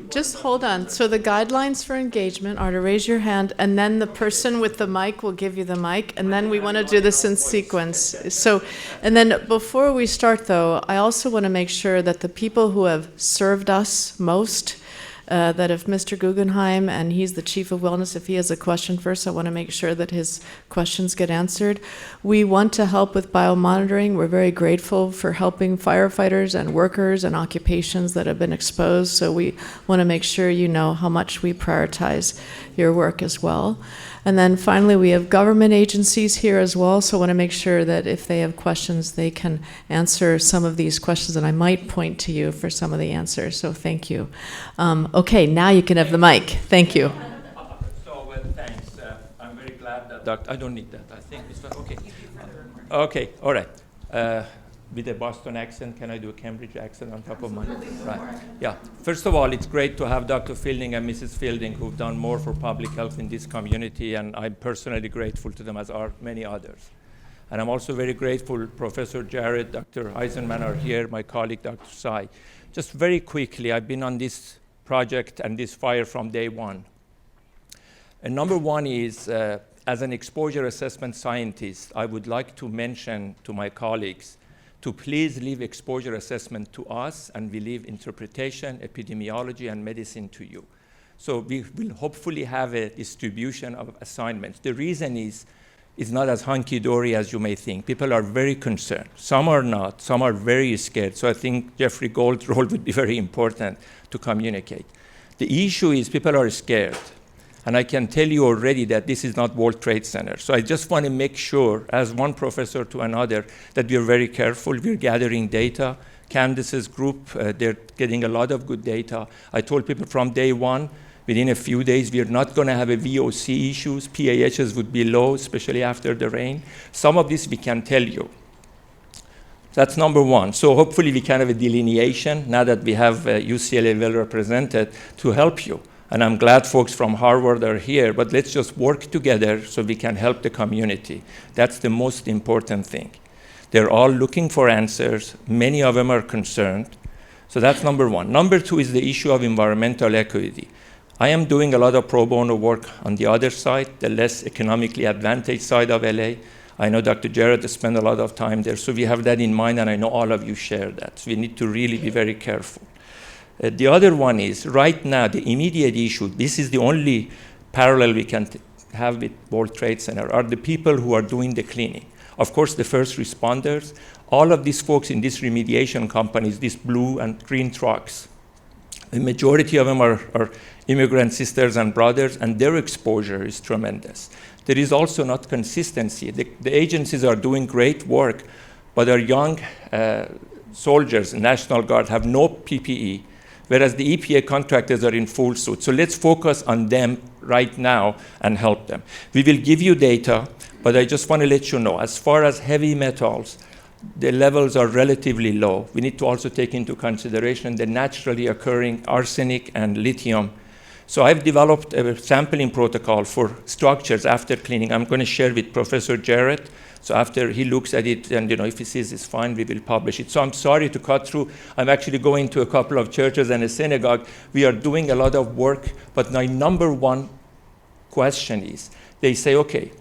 just hold on. So the guidelines for engagement are to raise your hand, and then the person with the mic will give you the mic, and then we want to do this in sequence. So, and then before we start, though, I also want to make sure that the people who have served us most, that if Mr. Guggenheim, and he's the chief of wellness, if he has a question first, I want to make sure that his questions get answered. We want to help with biomonitoring. We're very grateful for helping firefighters and workers and occupations that have been exposed. So we want to make sure you know how much we prioritize your work as well. And then finally, we have government agencies here as well, so I want to make sure that if they have questions, they can answer some of these questions, and I might point to you for some of the answers, so thank you. Okay, now you can have the mic. Thank you. So, thanks. I'm very glad that I don't need that. I think it's okay. Okay, all right. With a Boston accent, can I do a Cambridge accent on top of mine? Right. Yeah. First of all, it's great to have Dr. Fielding and Mrs. Fielding, who've done more for public health in this community, and I'm personally grateful to them, as are many others. And I'm also very grateful Professor Jarrett, Dr. Eisenman are here, my colleague, Dr. Sai. Just very quickly, I've been on this project and this fire from day one. And number one is, as an exposure assessment scientist, I would like to mention to my colleagues to please leave exposure assessment to us, and we leave interpretation, epidemiology, and medicine to you. So we will hopefully have a distribution of assignments. The reason is not as hunky-dory as you may think. People are very concerned. Some are not. Some are very scared. So I think Jeffrey Gold's role would be very important to communicate. The issue is people are scared. And I can tell you already that this is not World Trade Center. So I just want to make sure, as one professor to another, that we're very careful. We're gathering data. Candace's group, they're getting a lot of good data. I told people from day one, within a few days, we're not going to have a VOC issues. PAHs would be low, especially after the rain. Some of this we can tell you. That's number one. So hopefully we can have a delineation, now that we have UCLA well represented, to help you. And I'm glad folks from Harvard are here, but let's just work together so we can help the community. That's the most important thing. They're all looking for answers. Many of them are concerned. So that's number one. Number two is the issue of environmental equity. I am doing a lot of pro bono work on the other side, the less economically advantaged side of LA. I know Dr. Jarrett has spent a lot of time there, so we have that in mind, and I know all of you share that. So we need to really be very careful. The other one is, right now, the immediate issue, this is the only parallel we can have with World Trade Center, are the people who are doing the cleaning. Of course, the first responders, all of these folks in these remediation companies, these blue and green trucks, the majority of them are immigrant sisters and brothers, and their exposure is tremendous. There is also not consistency. The agencies are doing great work, but our young soldiers, National Guard, have no PPE, whereas the EPA contractors are in full suit. So let's focus on them right now and help them. We will give you data, but I just want to let you know, as far as heavy metals, the levels are relatively low. We need to also take into consideration the naturally occurring arsenic and lithium. So I've developed a sampling protocol for structures after cleaning. I'm going to share with Professor Jarrett. So after he looks at it, and if he sees it's fine, we will publish it. So I'm sorry to cut through. I'm actually going to a couple of churches and a synagogue. We are doing a lot of work, but my number one question is, they say, okay,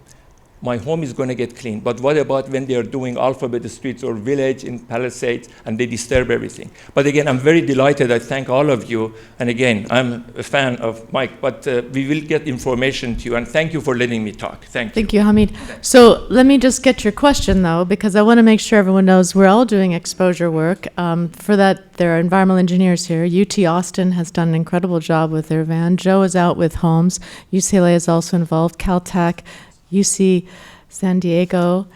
my home is going to get clean, but what about when they are doing Alphabet Streets or Village in Palisades and they disturb everything? But again, I'm very delighted. I thank all of you. And again, I'm a fan of Mike, but we will get information to you. And thank you for letting me talk. Thank you. Thank you, Hamid. So let me just get your question, though, because I want to make sure everyone knows we're all doing exposure work. For that, there are environmental engineers here. UT Austin has done an incredible job with their van. Joe is out with Holmes. UCLA is also involved. Caltech, UC San Diego,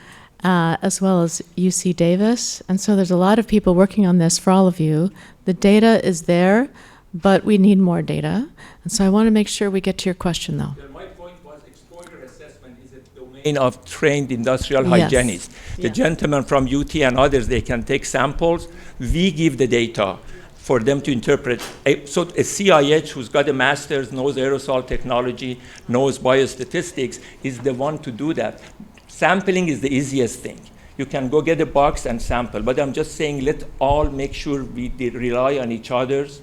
as well as UC Davis. And so there's a lot of people working on this for all of you. The data is there, but we need more data. And so I want to make sure we get to your question, though. My point was exposure assessment is a domain of trained industrial Yes. hygienists. The gentleman from UT and others, they can take samples. We give the data for them to interpret. So a CIH who's got a master's, knows aerosol technology, knows biostatistics, is the one to do that. Sampling is the easiest thing. You can go get a box and sample, but I'm just saying let all make sure we rely on each other's.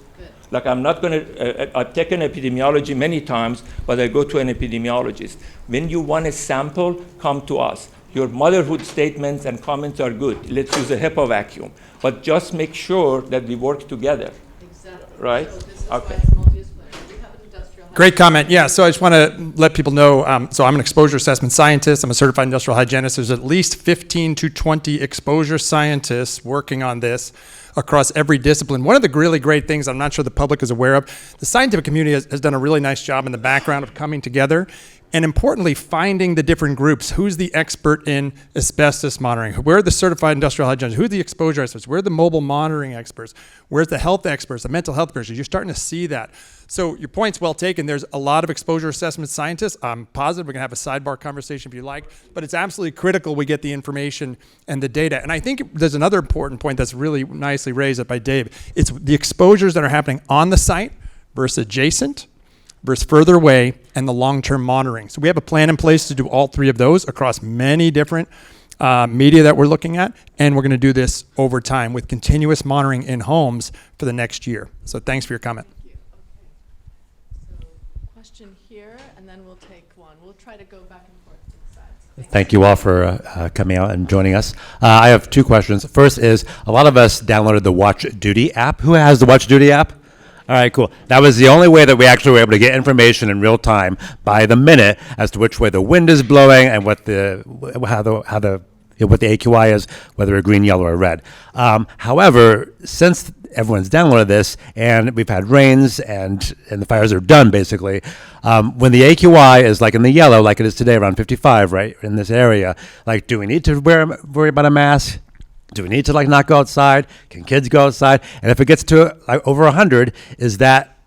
Like I'm not going to, I've taken epidemiology many times, but I go to an epidemiologist. When you want a sample, come to us. Your motherhood statements and comments are good. Let's use a HEPA vacuum. But just make sure that we work together. Exactly. Right? So this is Okay. why it's multidisciplinary. We have an industrial Great comment. Yeah, so I just want to let people know, so I'm an exposure assessment scientist. I'm a certified industrial hygienist. There's at least 15 to 20 exposure scientists working on this across every discipline. One of the really great things I'm not sure the public is aware of, the scientific community has done a really nice job in the background of coming together. And importantly, finding the different groups. Who's the expert in asbestos monitoring? Where are the certified industrial hygienists? Who are the exposure experts? Where are the mobile monitoring experts? Where's the health experts, the mental health experts? You're starting to see that. So your point's well taken. There's a lot of exposure assessment scientists. I'm positive we're going to have a sidebar conversation if you like. But it's absolutely critical we get the information and the data. And I think there's another important point that's really nicely raised up by Dave. It's the exposures that are happening on the site versus adjacent versus further away, and the long-term monitoring. So we have a plan in place to do all three of those across many different media that we're looking at, and we're going to do this over time with continuous monitoring in homes for the next year. So thanks for your comment. Thank you. Okay. So question here, and then we'll take one. We'll try to go back and forth to the sides. Thank you all for coming out and joining us. I have two questions. First is, a lot of us downloaded the Watch Duty app. Who has the Watch Duty app? All right, cool. That was the only way that we actually were able to get information in real time by the minute as to which way the wind is blowing and what the AQI is, whether a green, yellow, or red. However, since everyone's downloaded this and we've had rains and the fires are done, basically, when the AQI is like in the yellow, like it is today, around 55, right, in this area, like, do we need to worry about a mask? Do we need to not go outside? Can kids go outside? And if it gets to over 100, is that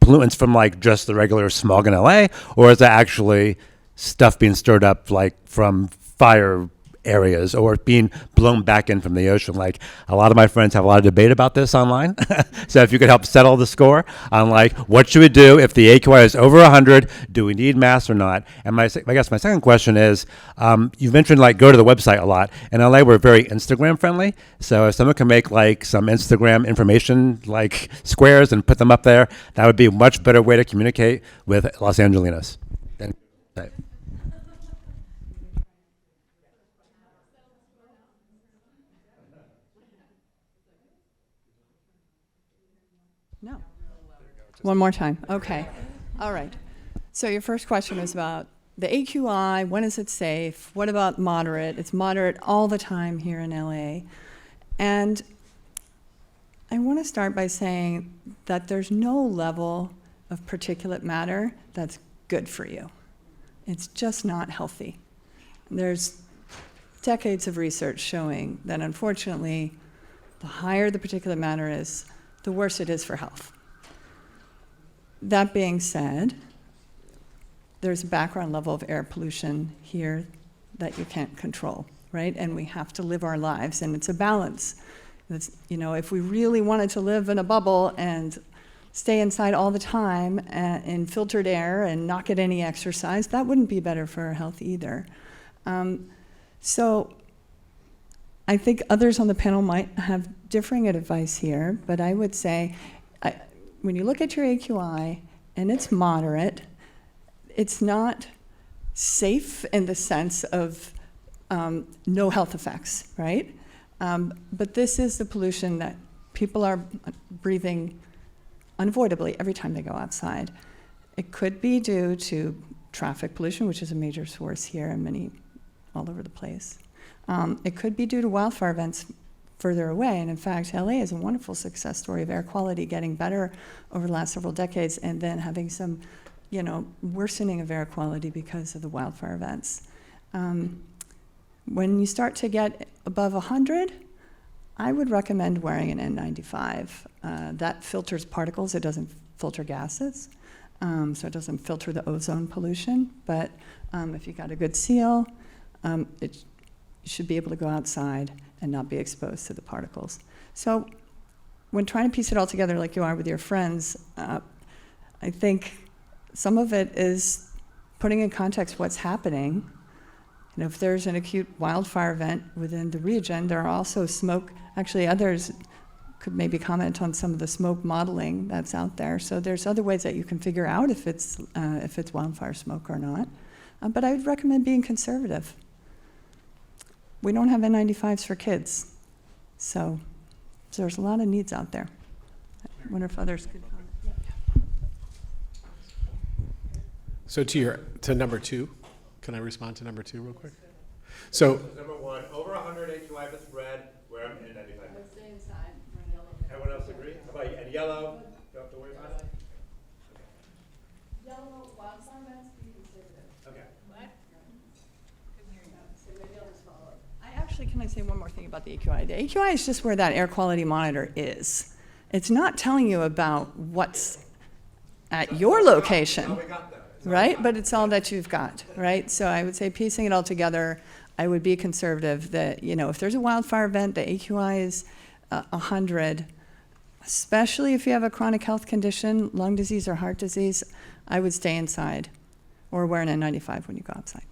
pollutants from just the regular smog in LA, or is that actually stuff being stirred up from fire areas or being blown back in from the ocean? A lot of my friends have a lot of debate about this online. So if you could help settle the score on what should we do if the AQI is over 100? Do we need masks or not? And I guess my second question is, you've mentioned go to the website a lot. In LA, we're very Instagram friendly. So if someone can make some Instagram information squares and put them up there, that would be a much better way to communicate with Los Angelinos. No. One more time. Okay. All right. So your first question was about the AQI. When is it safe? What about moderate? It's moderate all the time here in LA. And I want to start by saying that there's no level of particulate matter that's good for you. It's just not healthy. There's decades of research showing that, unfortunately, the higher the particulate matter is, the worse it is for health. That being said, there's a background level of air pollution here that you can't control, right? And we have to live our lives, and it's a balance. It's, you know, if we really wanted to live in a bubble and stay inside all the time in filtered air and not get any exercise, that wouldn't be better for our health either. So I think others on the panel might have differing advice here, but I would say when you look at your AQI and it's moderate, it's not safe in the sense of no health effects, right? But this is the pollution that people are breathing unavoidably every time they go outside. It could be due to traffic pollution, which is a major source here and many all over the place. It could be due to wildfire events further away, and in fact, LA is a wonderful success story of air quality getting better over the last several decades, and then having some, you know, worsening of air quality because of the wildfire events. When you start to get above 100, I would recommend wearing an N95. That filters particles. It doesn't filter gases, so it doesn't filter the ozone pollution. But if you got a good seal, you should be able to go outside and not be exposed to the particles. So when trying to piece it all together like you are with your friends, I think some of it is putting in context what's happening. And if there's an acute wildfire event within the region, there are also smoke. Actually, others could maybe comment on some of the smoke modeling that's out there. So there's other ways that you can figure out if it's wildfire smoke or not. But I would recommend being conservative. We don't have N95s for kids, so there's a lot of needs out there. I wonder if others could comment. So to number two, can I respond to number two real quick? So Number one, over 100 AQI if it's red, wear an N95. I would stay inside. Everyone else agree? How about you? And yellow, don't have to worry about it? Yellow wildfire events, be conservative. Okay. What? So maybe I'll just follow up. Can I say one more thing about the AQI? The AQI is just where that air quality monitor is. It's not telling you about what's at your location, right? But it's all that you've got, right? So I would say piecing it all together, I would be conservative that, you know, if there's a wildfire event, the AQI is 100, especially if you have a chronic health condition, lung disease or heart disease, I would stay inside or wear an N95 when you go outside.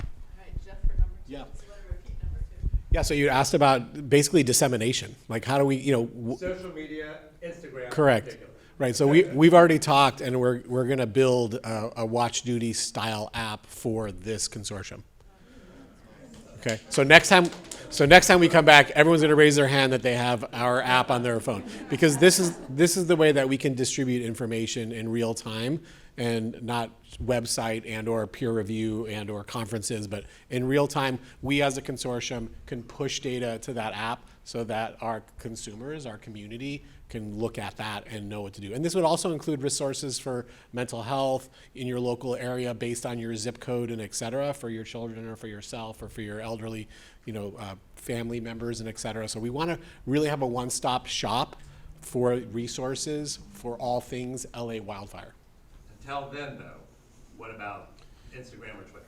All right, Jeff for number two. Yeah. So you want to repeat number two? yeah, so you asked about basically dissemination. Like how do we, Social media, Instagram. in correct. particular. Right, so we've already talked, and we're going to build a Watch Duty style app for this consortium. Okay, so next time we come back, everyone's going to raise their hand that they have our app on their phone, because this is the way that we can distribute information in real time, and not website and or peer review and or conferences, but in real time, we as a consortium can push data to that app so that our consumers, our community, can look at that and know what to do. And this would also include resources for mental health in your local area based on your zip code and et cetera, for your children or for yourself or for your elderly, family members and et cetera. So we want to really have a one-stop shop for resources for all things LA wildfire. Until then, though, what about Instagram or Twitter?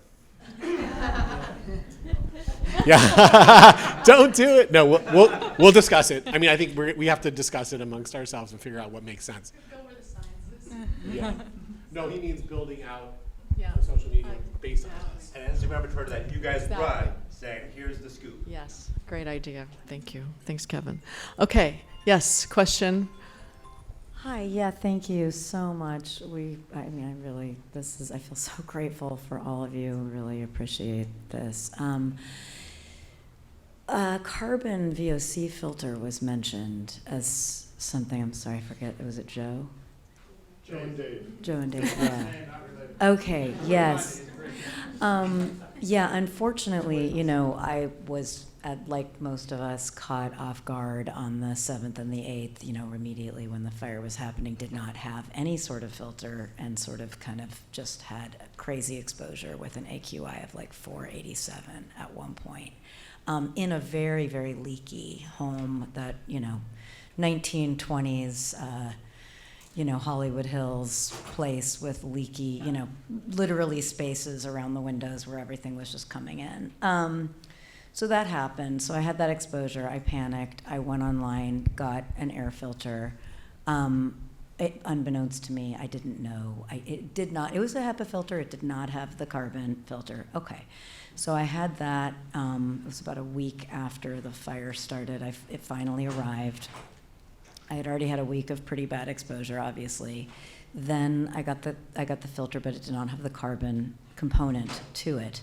Yeah, don't do it. No, we'll discuss it. I mean, I think we have to discuss it amongst ourselves and figure out what makes sense. Go where the science is. Yeah. No, he means building out Yeah. social media based on us. And Instagram or Twitter that you guys Exactly. run, saying, here's the scoop. Yes, great idea. Thank you. Thanks, Kevin. Okay, yes, question. Hi, yeah, thank you so much. I feel so grateful for all of you. Really appreciate this. Carbon VOC filter was mentioned as something, I'm sorry, I forget, was it Joe? Joe and Dave. Joe and Dave, yeah. Okay, yes. Yeah, unfortunately, you know, I was, like most of us, caught off guard on the 7th and the 8th, you know, immediately when the fire was happening, did not have any sort of filter and sort of kind of just had a crazy exposure with an AQI of like 487 at one point. In a very, very leaky home that, you know, 1920s, you know, Hollywood Hills place with leaky, you know, literally spaces around the windows where everything was just coming in. So that happened. So I had that exposure. I panicked. I went online, got an air filter. Unbeknownst to me, I didn't know. It was a HEPA filter. It did not have the carbon filter. Okay. So I had that. It was about a week after the fire started. It finally arrived. I had already had a week of pretty bad exposure, obviously. Then I got the filter, but it did not have the carbon component to it.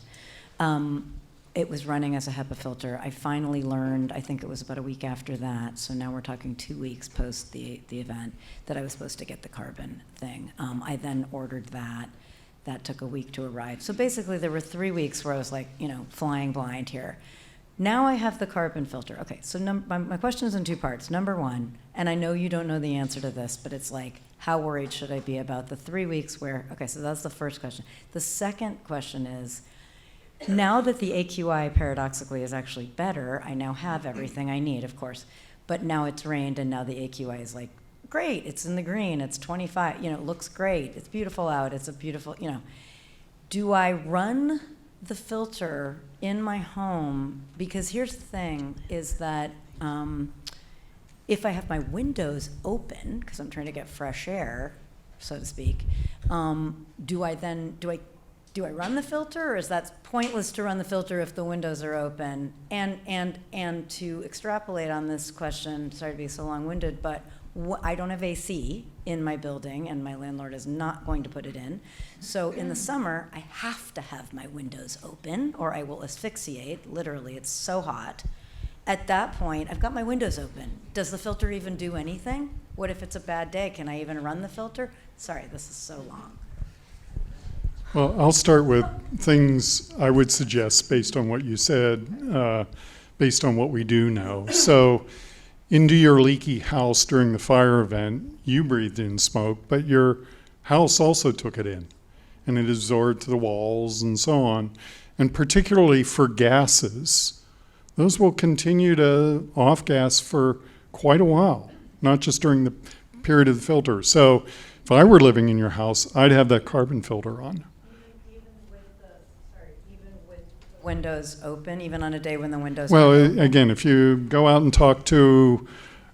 It was running as a HEPA filter. I finally learned, I think it was about a week after that, so now we're talking 2 weeks post the event, that I was supposed to get the carbon thing. I then ordered that. That took a week to arrive. So basically there were 3 weeks where I was like, you know, flying blind here. Now I have the carbon filter. Okay, so my question is in 2 parts. Number one, and I know you don't know the answer to this, but it's like, how worried should I be about the 3 weeks where, okay, so that's the first question. The second question is, now that the AQI paradoxically is actually better, I now have everything I need, of course, but now it's rained and now the AQI is like, great, it's in the green, it's 25, you know, it looks great, it's beautiful out, it's a beautiful, you know. Do I run the filter in my home? Because here's the thing, is that if I have my windows open, because I'm trying to get fresh air, so to speak, do I run the filter, or is that pointless to run the filter if the windows are open? And to extrapolate on this question, sorry to be so long-winded, but I don't have AC in my building, and my landlord is not going to put it in. So in the summer, I have to have my windows open, or I will asphyxiate. Literally, it's so hot. At that point, I've got my windows open. Does the filter even do anything? What if it's a bad day? Can I even run the filter? Sorry, this is so long. Well, I'll start with things I would suggest based on what you said, based on what we do know. So into your leaky house during the fire event, you breathed in smoke, but your house also took it in, and it absorbed to the walls and so on. And particularly for gases, those will continue to off-gas for quite a while, not just during the period of the filter. So if I were living in your house, I'd have that carbon filter on. Windows open, even on a day when the windows Well, are open? again, if you go out and talk to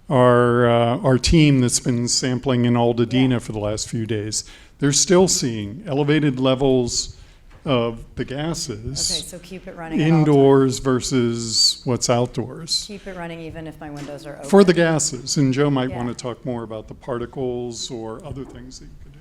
our team that's been sampling in Altadena for the last few days, they're still seeing elevated levels of the gases. Okay, so keep it running at all indoors versus what's outdoors. Keep it running even if my windows are open? For the gases, and Joe might Yeah. want to talk more about the particles or other things that you could do.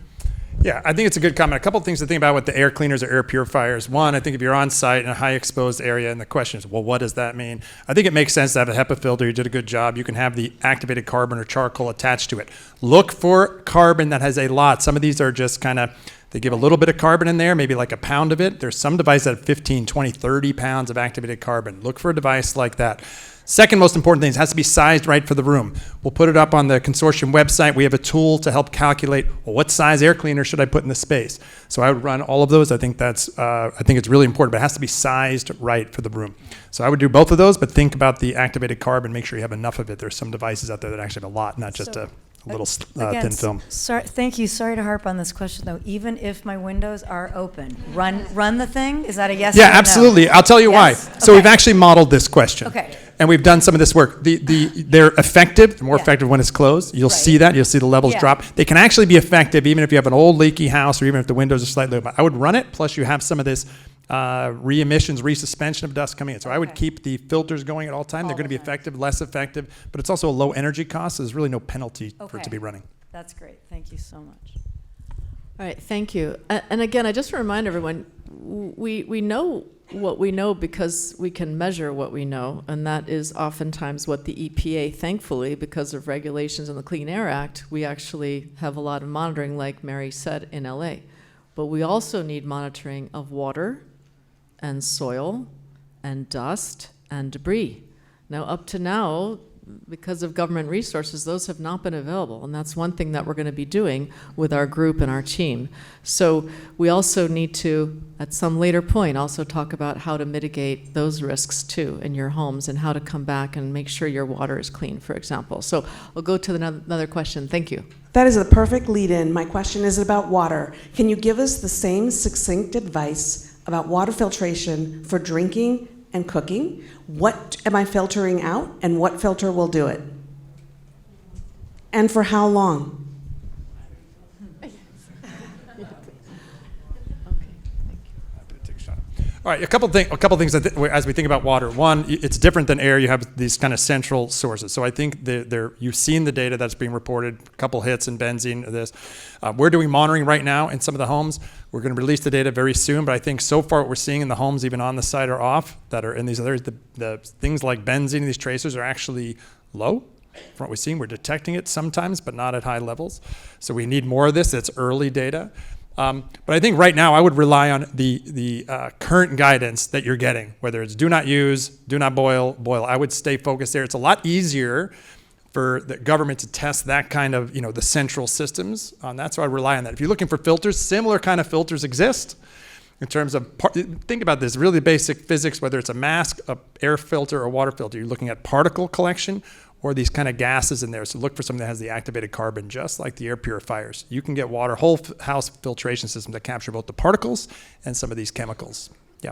Yeah, I think it's a good comment. A couple of things to think about with the air cleaners or air purifiers. One, I think if you're on site in a high exposed area, and the question is, well, what does that mean? I think it makes sense to have a HEPA filter. You did a good job. You can have the activated carbon or charcoal attached to it. Look for carbon that has a lot. Some of these are just kind of, they give a little bit of carbon in there, maybe like a pound of it. There's some devices that have 15, 20, 30 pounds of activated carbon. Look for a device like that. Second most important thing is it has to be sized right for the room. We'll put it up on the consortium website. We have a tool to help calculate, well, what size air cleaner should I put in the space? So I would run all of those. I think it's really important, but it has to be sized right for the room. So I would do both of those, but think about the activated carbon. Make sure you have enough of it. There's some devices out there that actually have a lot, not just a little Again, thin film. Sorry, thank you. Sorry to harp on this question, though. Even if my windows are open, run the thing? Is that a yes or Yeah, a no? absolutely. I'll tell you Yes? why. So Okay. we've actually modeled this question. Okay. And we've done some of this work. They're effective, more Yeah. effective when it's closed. You'll Right. see that. You'll see the levels Yeah. drop. They can actually be effective even if you have an old leaky house or even if the windows are slightly open. I would run it, plus you have some of this re-emissions, resuspension of dust coming in. So I would Okay. keep the filters going at all time. They're All going to be the time. effective, less effective, but it's also a low energy cost, so there's really no penalty for it to Okay. be running. That's great. Thank you so much. All right, thank you. And again, I just remind everyone, we know what we know because we can measure what we know, and that is oftentimes what the EPA, thankfully, because of regulations in the Clean Air Act, we actually have a lot of monitoring, like Mary said, in LA. But we also need monitoring of water and soil and dust and debris. Now, up to now, because of government resources, those have not been available. And that's one thing that we're going to be doing with our group and our team. So we also need to, at some later point, also talk about how to mitigate those risks too in your homes and how to come back and make sure your water is clean, for example. So we'll go to another question. Thank you. That is a perfect lead-in. My question is about water. Can you give us the same succinct advice about water filtration for drinking and cooking? What am I filtering out, and what filter will do it? And for how long? All right, a couple things that as we think about water. One, it's different than air. You have these kind of central sources. So I think you've seen the data that's being reported, a couple hits in benzene, this. We're doing monitoring right now in some of the homes. We're going to release the data very soon, but I think so far what we're seeing in the homes, even on the site or off, that are in these others, the things like benzene, these tracers are actually low. From what we're seeing, we're detecting it sometimes, but not at high levels. So we need more of this. It's early data. But I think right now I would rely on the current guidance that you're getting, whether it's do not use, do not boil. I would stay focused there. It's a lot easier for the government to test that kind of, the central systems on that. So I rely on that. If you're looking for filters, similar kind of filters exist in terms of, think about this, really basic physics, whether it's a mask, a air filter, or water filter. You're looking at particle collection or these kind of gases in there. So look for something that has the activated carbon, just like the air purifiers. You can get whole house filtration systems that capture both the particles and some of these chemicals. Yeah.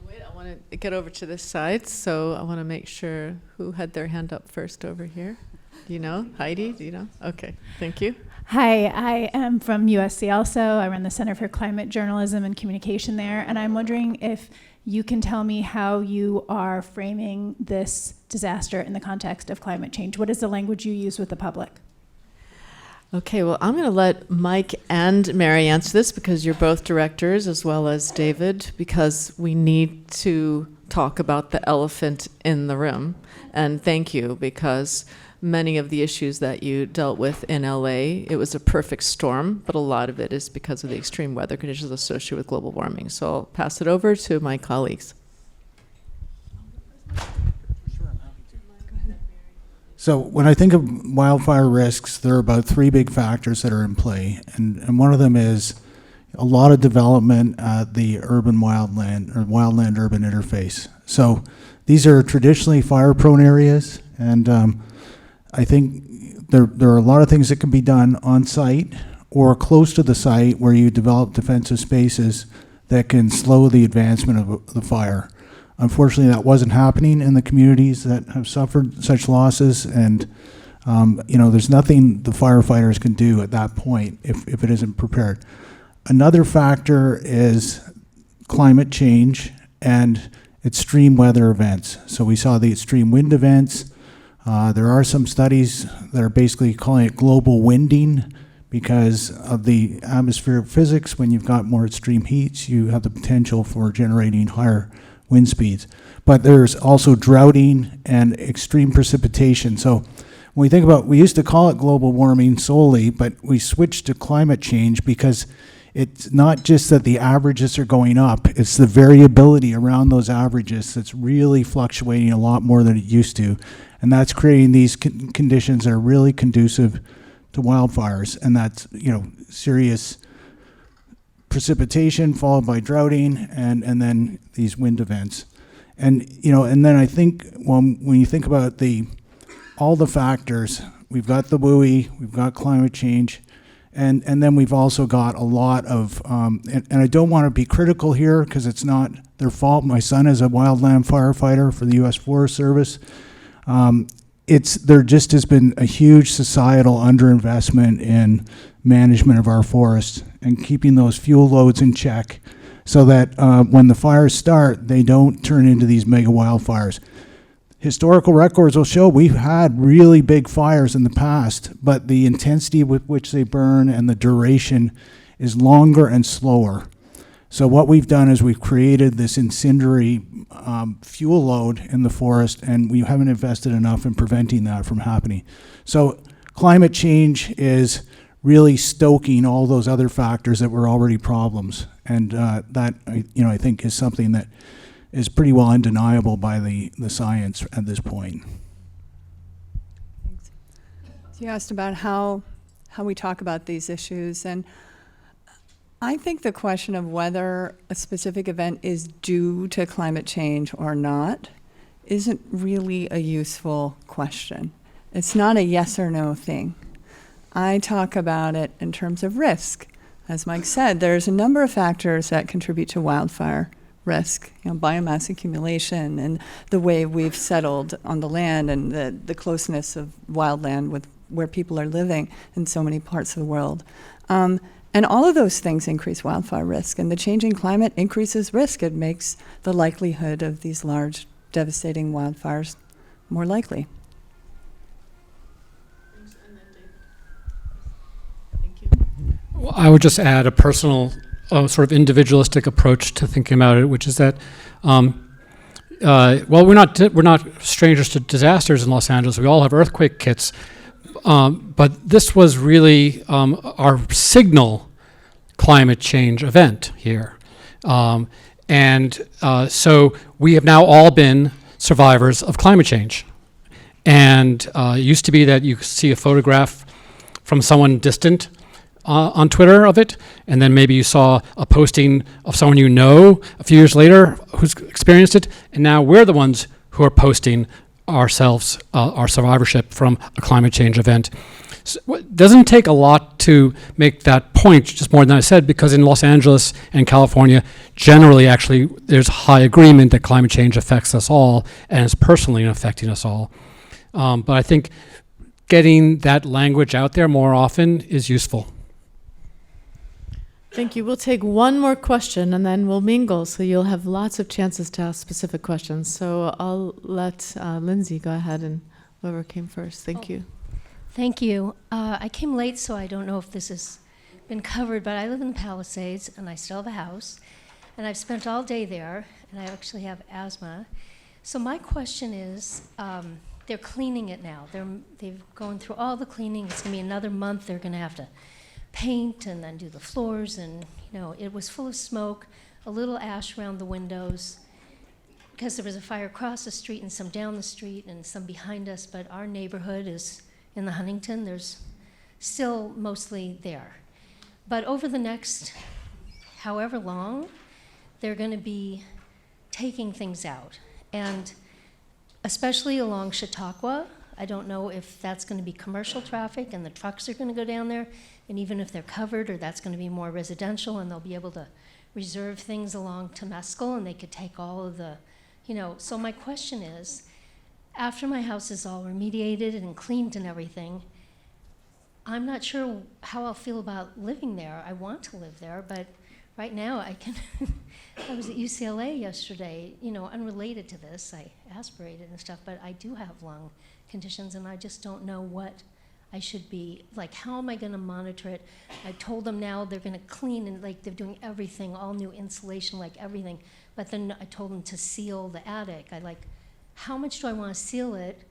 Wait, I want to get over to this side, so I want to make sure who had their hand up first over here. Do you know? Heidi, do you know? Okay, thank you. Hi, I am from USC also. I run the Center for Climate Journalism and Communication there, and I'm wondering if you can tell me how you are framing this disaster in the context of climate change. What is the language you use with the public? Okay, well, I'm going to let Mike and Mary answer this because you're both directors, as well as David, because we need to talk about the elephant in the room. And thank you, because many of the issues that you dealt with in LA, it was a perfect storm, but a lot of it is because of the extreme weather conditions associated with global warming. So I'll pass it over to my colleagues. So when I think of wildfire risks, there are about three big factors that are in play. And one of them is a lot of development at the urban wildland or wildland urban interface. So these are traditionally fire-prone areas, and I think there are a lot of things that can be done on site or close to the site where you develop defensive spaces that can slow the advancement of the fire. Unfortunately, that wasn't happening in the communities that have suffered such losses, and there's nothing the firefighters can do at that point if it isn't prepared. Another factor is climate change and extreme weather events. So we saw the extreme wind events. There are some studies that are basically calling it global winding because of the atmospheric physics. When you've got more extreme heats, you have the potential for generating higher wind speeds. But there's also droughting and extreme precipitation. So when we think about, we used to call it global warming solely, but we switched to climate change because it's not just that the averages are going up, it's the variability around those averages that's really fluctuating a lot more than it used to. And that's creating these conditions that are really conducive to wildfires. And that's, serious precipitation followed by droughting and then these wind events. And, and then I think when you think about all the factors, we've got the WUI, we've got climate change, and then we've also got a lot of, and I don't want to be critical here because it's not their fault. My son is a wildland firefighter for the U.S. Forest Service. There just has been a huge societal underinvestment in management of our forests and keeping those fuel loads in check so that when the fires start, they don't turn into these mega wildfires. historical records will show we've had really big fires in the past, but the intensity with which they burn and the duration is longer and slower. So what we've done is we've created this incendiary fuel load in the forest, and we haven't invested enough in preventing that from happening. So climate change is really stoking all those other factors that were already problems, and that I think is something that is pretty well undeniable by the science at this point. Thanks. So you asked about how we talk about these issues, and I think the question of whether a specific event is due to climate change or not isn't really a useful question. It's not a yes or no thing. I talk about it in terms of risk. As Mike said, there's a number of factors that contribute to wildfire risk, biomass accumulation and the way we've settled on the land and the closeness of wildland with where people are living in so many parts of the world. And all of those things increase wildfire risk, and the changing climate increases risk. It makes the likelihood of these large, devastating wildfires more likely. Well, I would just add a personal, sort of individualistic approach to thinking about it, which is that, well, we're not strangers to disasters in Los Angeles. We all have earthquake kits. But this was really our signal climate change event here. So we have now all been survivors of climate change. And it used to be that you see a photograph from someone distant on Twitter of it, and then maybe you saw a posting of someone you know a few years later who's experienced it, and now we're the ones who are posting ourselves, our survivorship from a climate change event. So it doesn't take a lot to make that point, just more than I said, because in Los Angeles and California, generally, actually, there's high agreement that climate change affects us all and is personally affecting us all. But I think getting that language out there more often is useful. Thank you. We'll take one more question and then we'll mingle, so you'll have lots of chances to ask specific questions. So I'll let Lindsay go ahead and whoever came first. Thank you. Thank you. I came late, so I don't know if this has been covered, but I live in the Palisades and I still have a house, and I've spent all day there, and I actually have asthma. So my question is, they're cleaning it now. They've gone through all the cleaning. It's going to be another month. They're going to have to paint and then do the floors, and it was full of smoke, a little ash around the windows, because there was a fire across the street and some down the street and some behind us, but our neighborhood is in the Huntington. There's still mostly there. But over the next however long, they're going to be taking things out, and especially along Chautauqua. I don't know if that's going to be commercial traffic and the trucks are going to go down there, and even if they're covered, or that's going to be more residential and they'll be able to reserve things along Temescal and they could take all of the, So my question is, after my house is all remediated and cleaned and everything, I'm not sure how I'll feel about living there. I want to live there, but right now I can. I was at UCLA yesterday, unrelated to this. I aspirated and stuff, but I do have lung conditions, and I just don't know what I should be, how am I going to monitor it? I told them now they're going to clean, and they're doing everything, all new insulation, everything. But then I told them to seal the attic. How much do I want to seal it?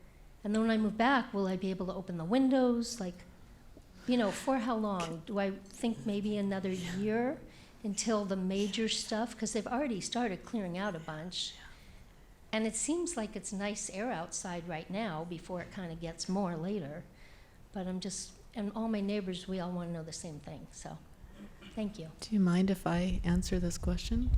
And then when I move back, will I be able to open the windows? For how long? Do I think maybe another year until the major stuff? Because they've already started clearing out a bunch. And it seems like it's nice air outside right now before it kind of gets more later. But and all my neighbors, we all want to know the same thing. So thank you. Do you mind if I answer this question?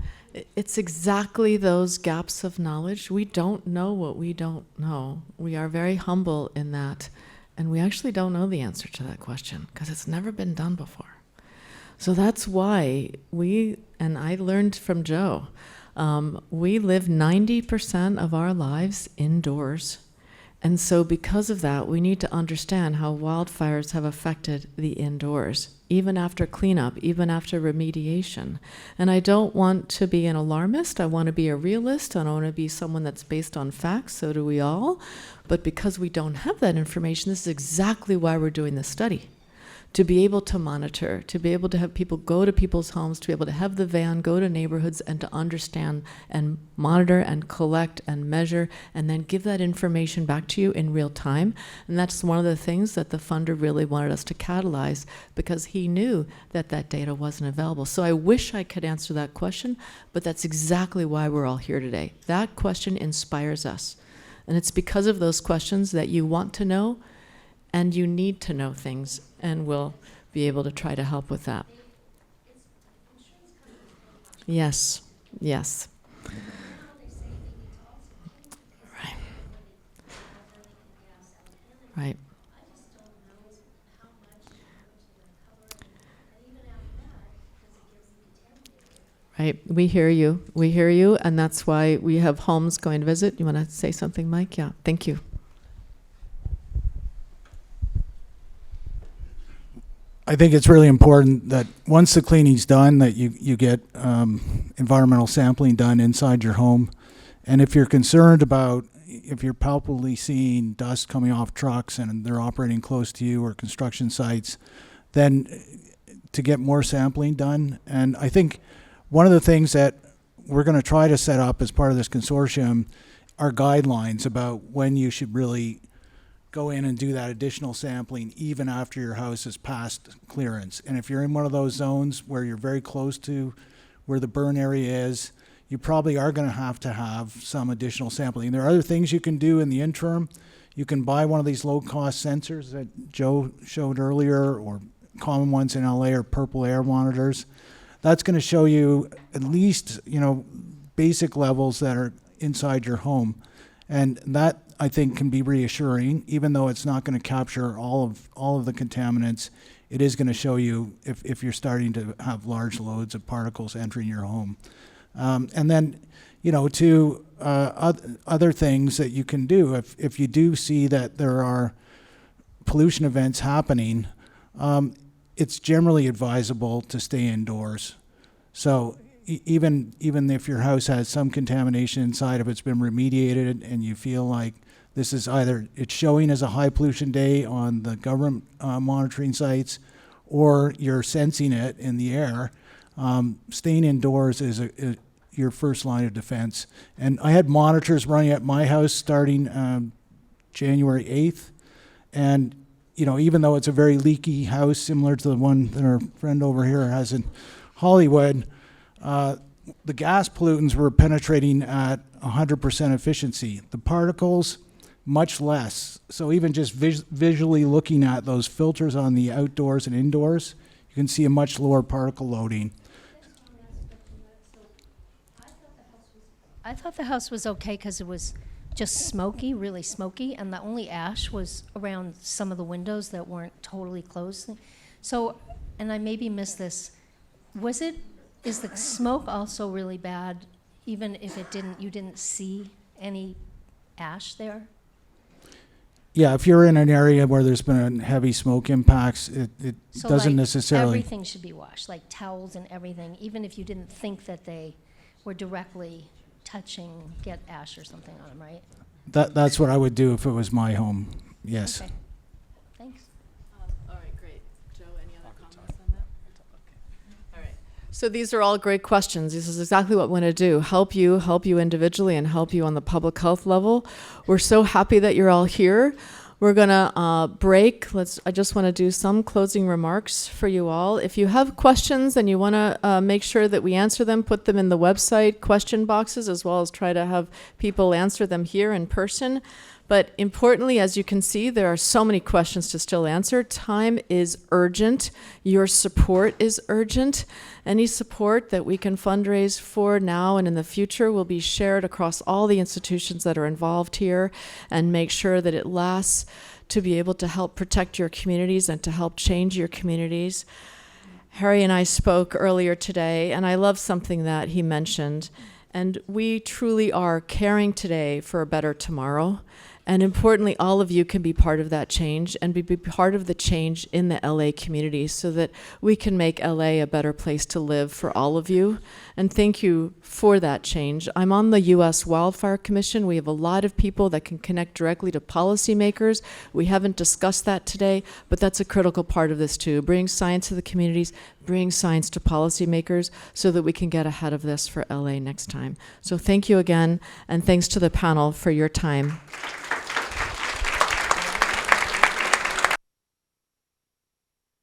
It's exactly those gaps of knowledge. We don't know what we don't know. We are very humble in that. And we actually don't know the answer to that question because it's never been done before. So that's why and I learned from Joe, we live 90% of our lives indoors. And so because of that, we need to understand how wildfires have affected the indoors, even after cleanup, even after remediation. And I don't want to be an alarmist. I want to be a realist. I don't want to be someone that's based on facts. So do we all. But because we don't have that information, this is exactly why we're doing this study. To be able to monitor, to be able to have people go to people's homes, to be able to have the van go to neighborhoods and to understand and monitor and collect and measure and then give that information back to you in real time. And that's one of the things that the funder really wanted us to catalyze, because he knew that that data wasn't available. So I wish I could answer that question, but that's exactly why we're all here today. That question inspires us. And it's because of those questions that you want to know and you need to know things, and we'll be able to try to help with that. Yes, yes. Right. Right. Right, we hear you, and that's why we have homes going to visit. You want to say something, Mike? Yeah, thank you. I think it's really important that once the cleaning's done, that you get environmental sampling done inside your home. And if you're concerned about, if you're palpably seeing dust coming off trucks and they're operating close to you or construction sites, then to get more sampling done. And I think one of the things that we're going to try to set up as part of this consortium are guidelines about when you should really go in and do that additional sampling even after your house is past clearance. And if you're in one of those zones where you're very close to where the burn area is, you probably are going to have some additional sampling. There are other things you can do in the interim. You can buy one of these low-cost sensors that Joe showed earlier, or common ones in LA, or purple air monitors. That's going to show you at least, basic levels that are inside your home. And that, I think, can be reassuring. Even though it's not going to capture all of the contaminants, it is going to show you if you're starting to have large loads of particles entering your home. And then, other things that you can do. If you do see that there are pollution events happening, it's generally advisable to stay indoors. So even if your house has some contamination inside, if it's been remediated and you feel like this is either it's showing as a high pollution day on the government monitoring sites, or you're sensing it in the air, staying indoors is your first line of defense. And I had monitors running at my house starting January 8th. And, even though it's a very leaky house, similar to the one that our friend over here has in Hollywood, the gas pollutants were penetrating at 100% efficiency. The particles, much less. So even just visually looking at those filters on the outdoors and indoors, you can see a much lower particle loading. I thought the house was okay because it was just smoky, really smoky, and the only ash was around some of the windows that weren't totally closed. So, and I maybe missed this, is the smoke also really bad, even if you didn't see any ash there? Yeah, if you're in an area where there's been heavy smoke impacts, it So doesn't like necessarily. everything should be washed, like towels and everything, even if you didn't think that they were directly touching, get ash or something on them, right? That's what I would do if it was my home, yes. Okay. Thanks. All right, great. Joe, any other comments on that? All right. So these are all great questions. This is exactly what we want to do. Help you individually, and help you on the public health level. We're so happy that you're all here. We're going to break. I just want to do some closing remarks for you all. If you have questions and you want to make sure that we answer them, put them in the website question boxes, as well as try to have people answer them here in person. But importantly, as you can see, there are so many questions to still answer. Time is urgent. Your support is urgent. Any support that we can fundraise for now and in the future will be shared across all the institutions that are involved here, and make sure that it lasts to be able to help protect your communities and to help change your communities. Harry and I spoke earlier today, and I love something that he mentioned. And we truly are caring today for a better tomorrow. And importantly, all of you can be part of that change and be part of the change in the LA community so that we can make LA a better place to live for all of you. And thank you for that change. I'm on the U.S. Wildfire Commission. We have a lot of people that can connect directly to policymakers. We haven't discussed that today, but that's a critical part of this too. Bring science to the communities, bring science to policymakers so that we can get ahead of this for LA next time. So thank you again, and thanks to the panel for your time.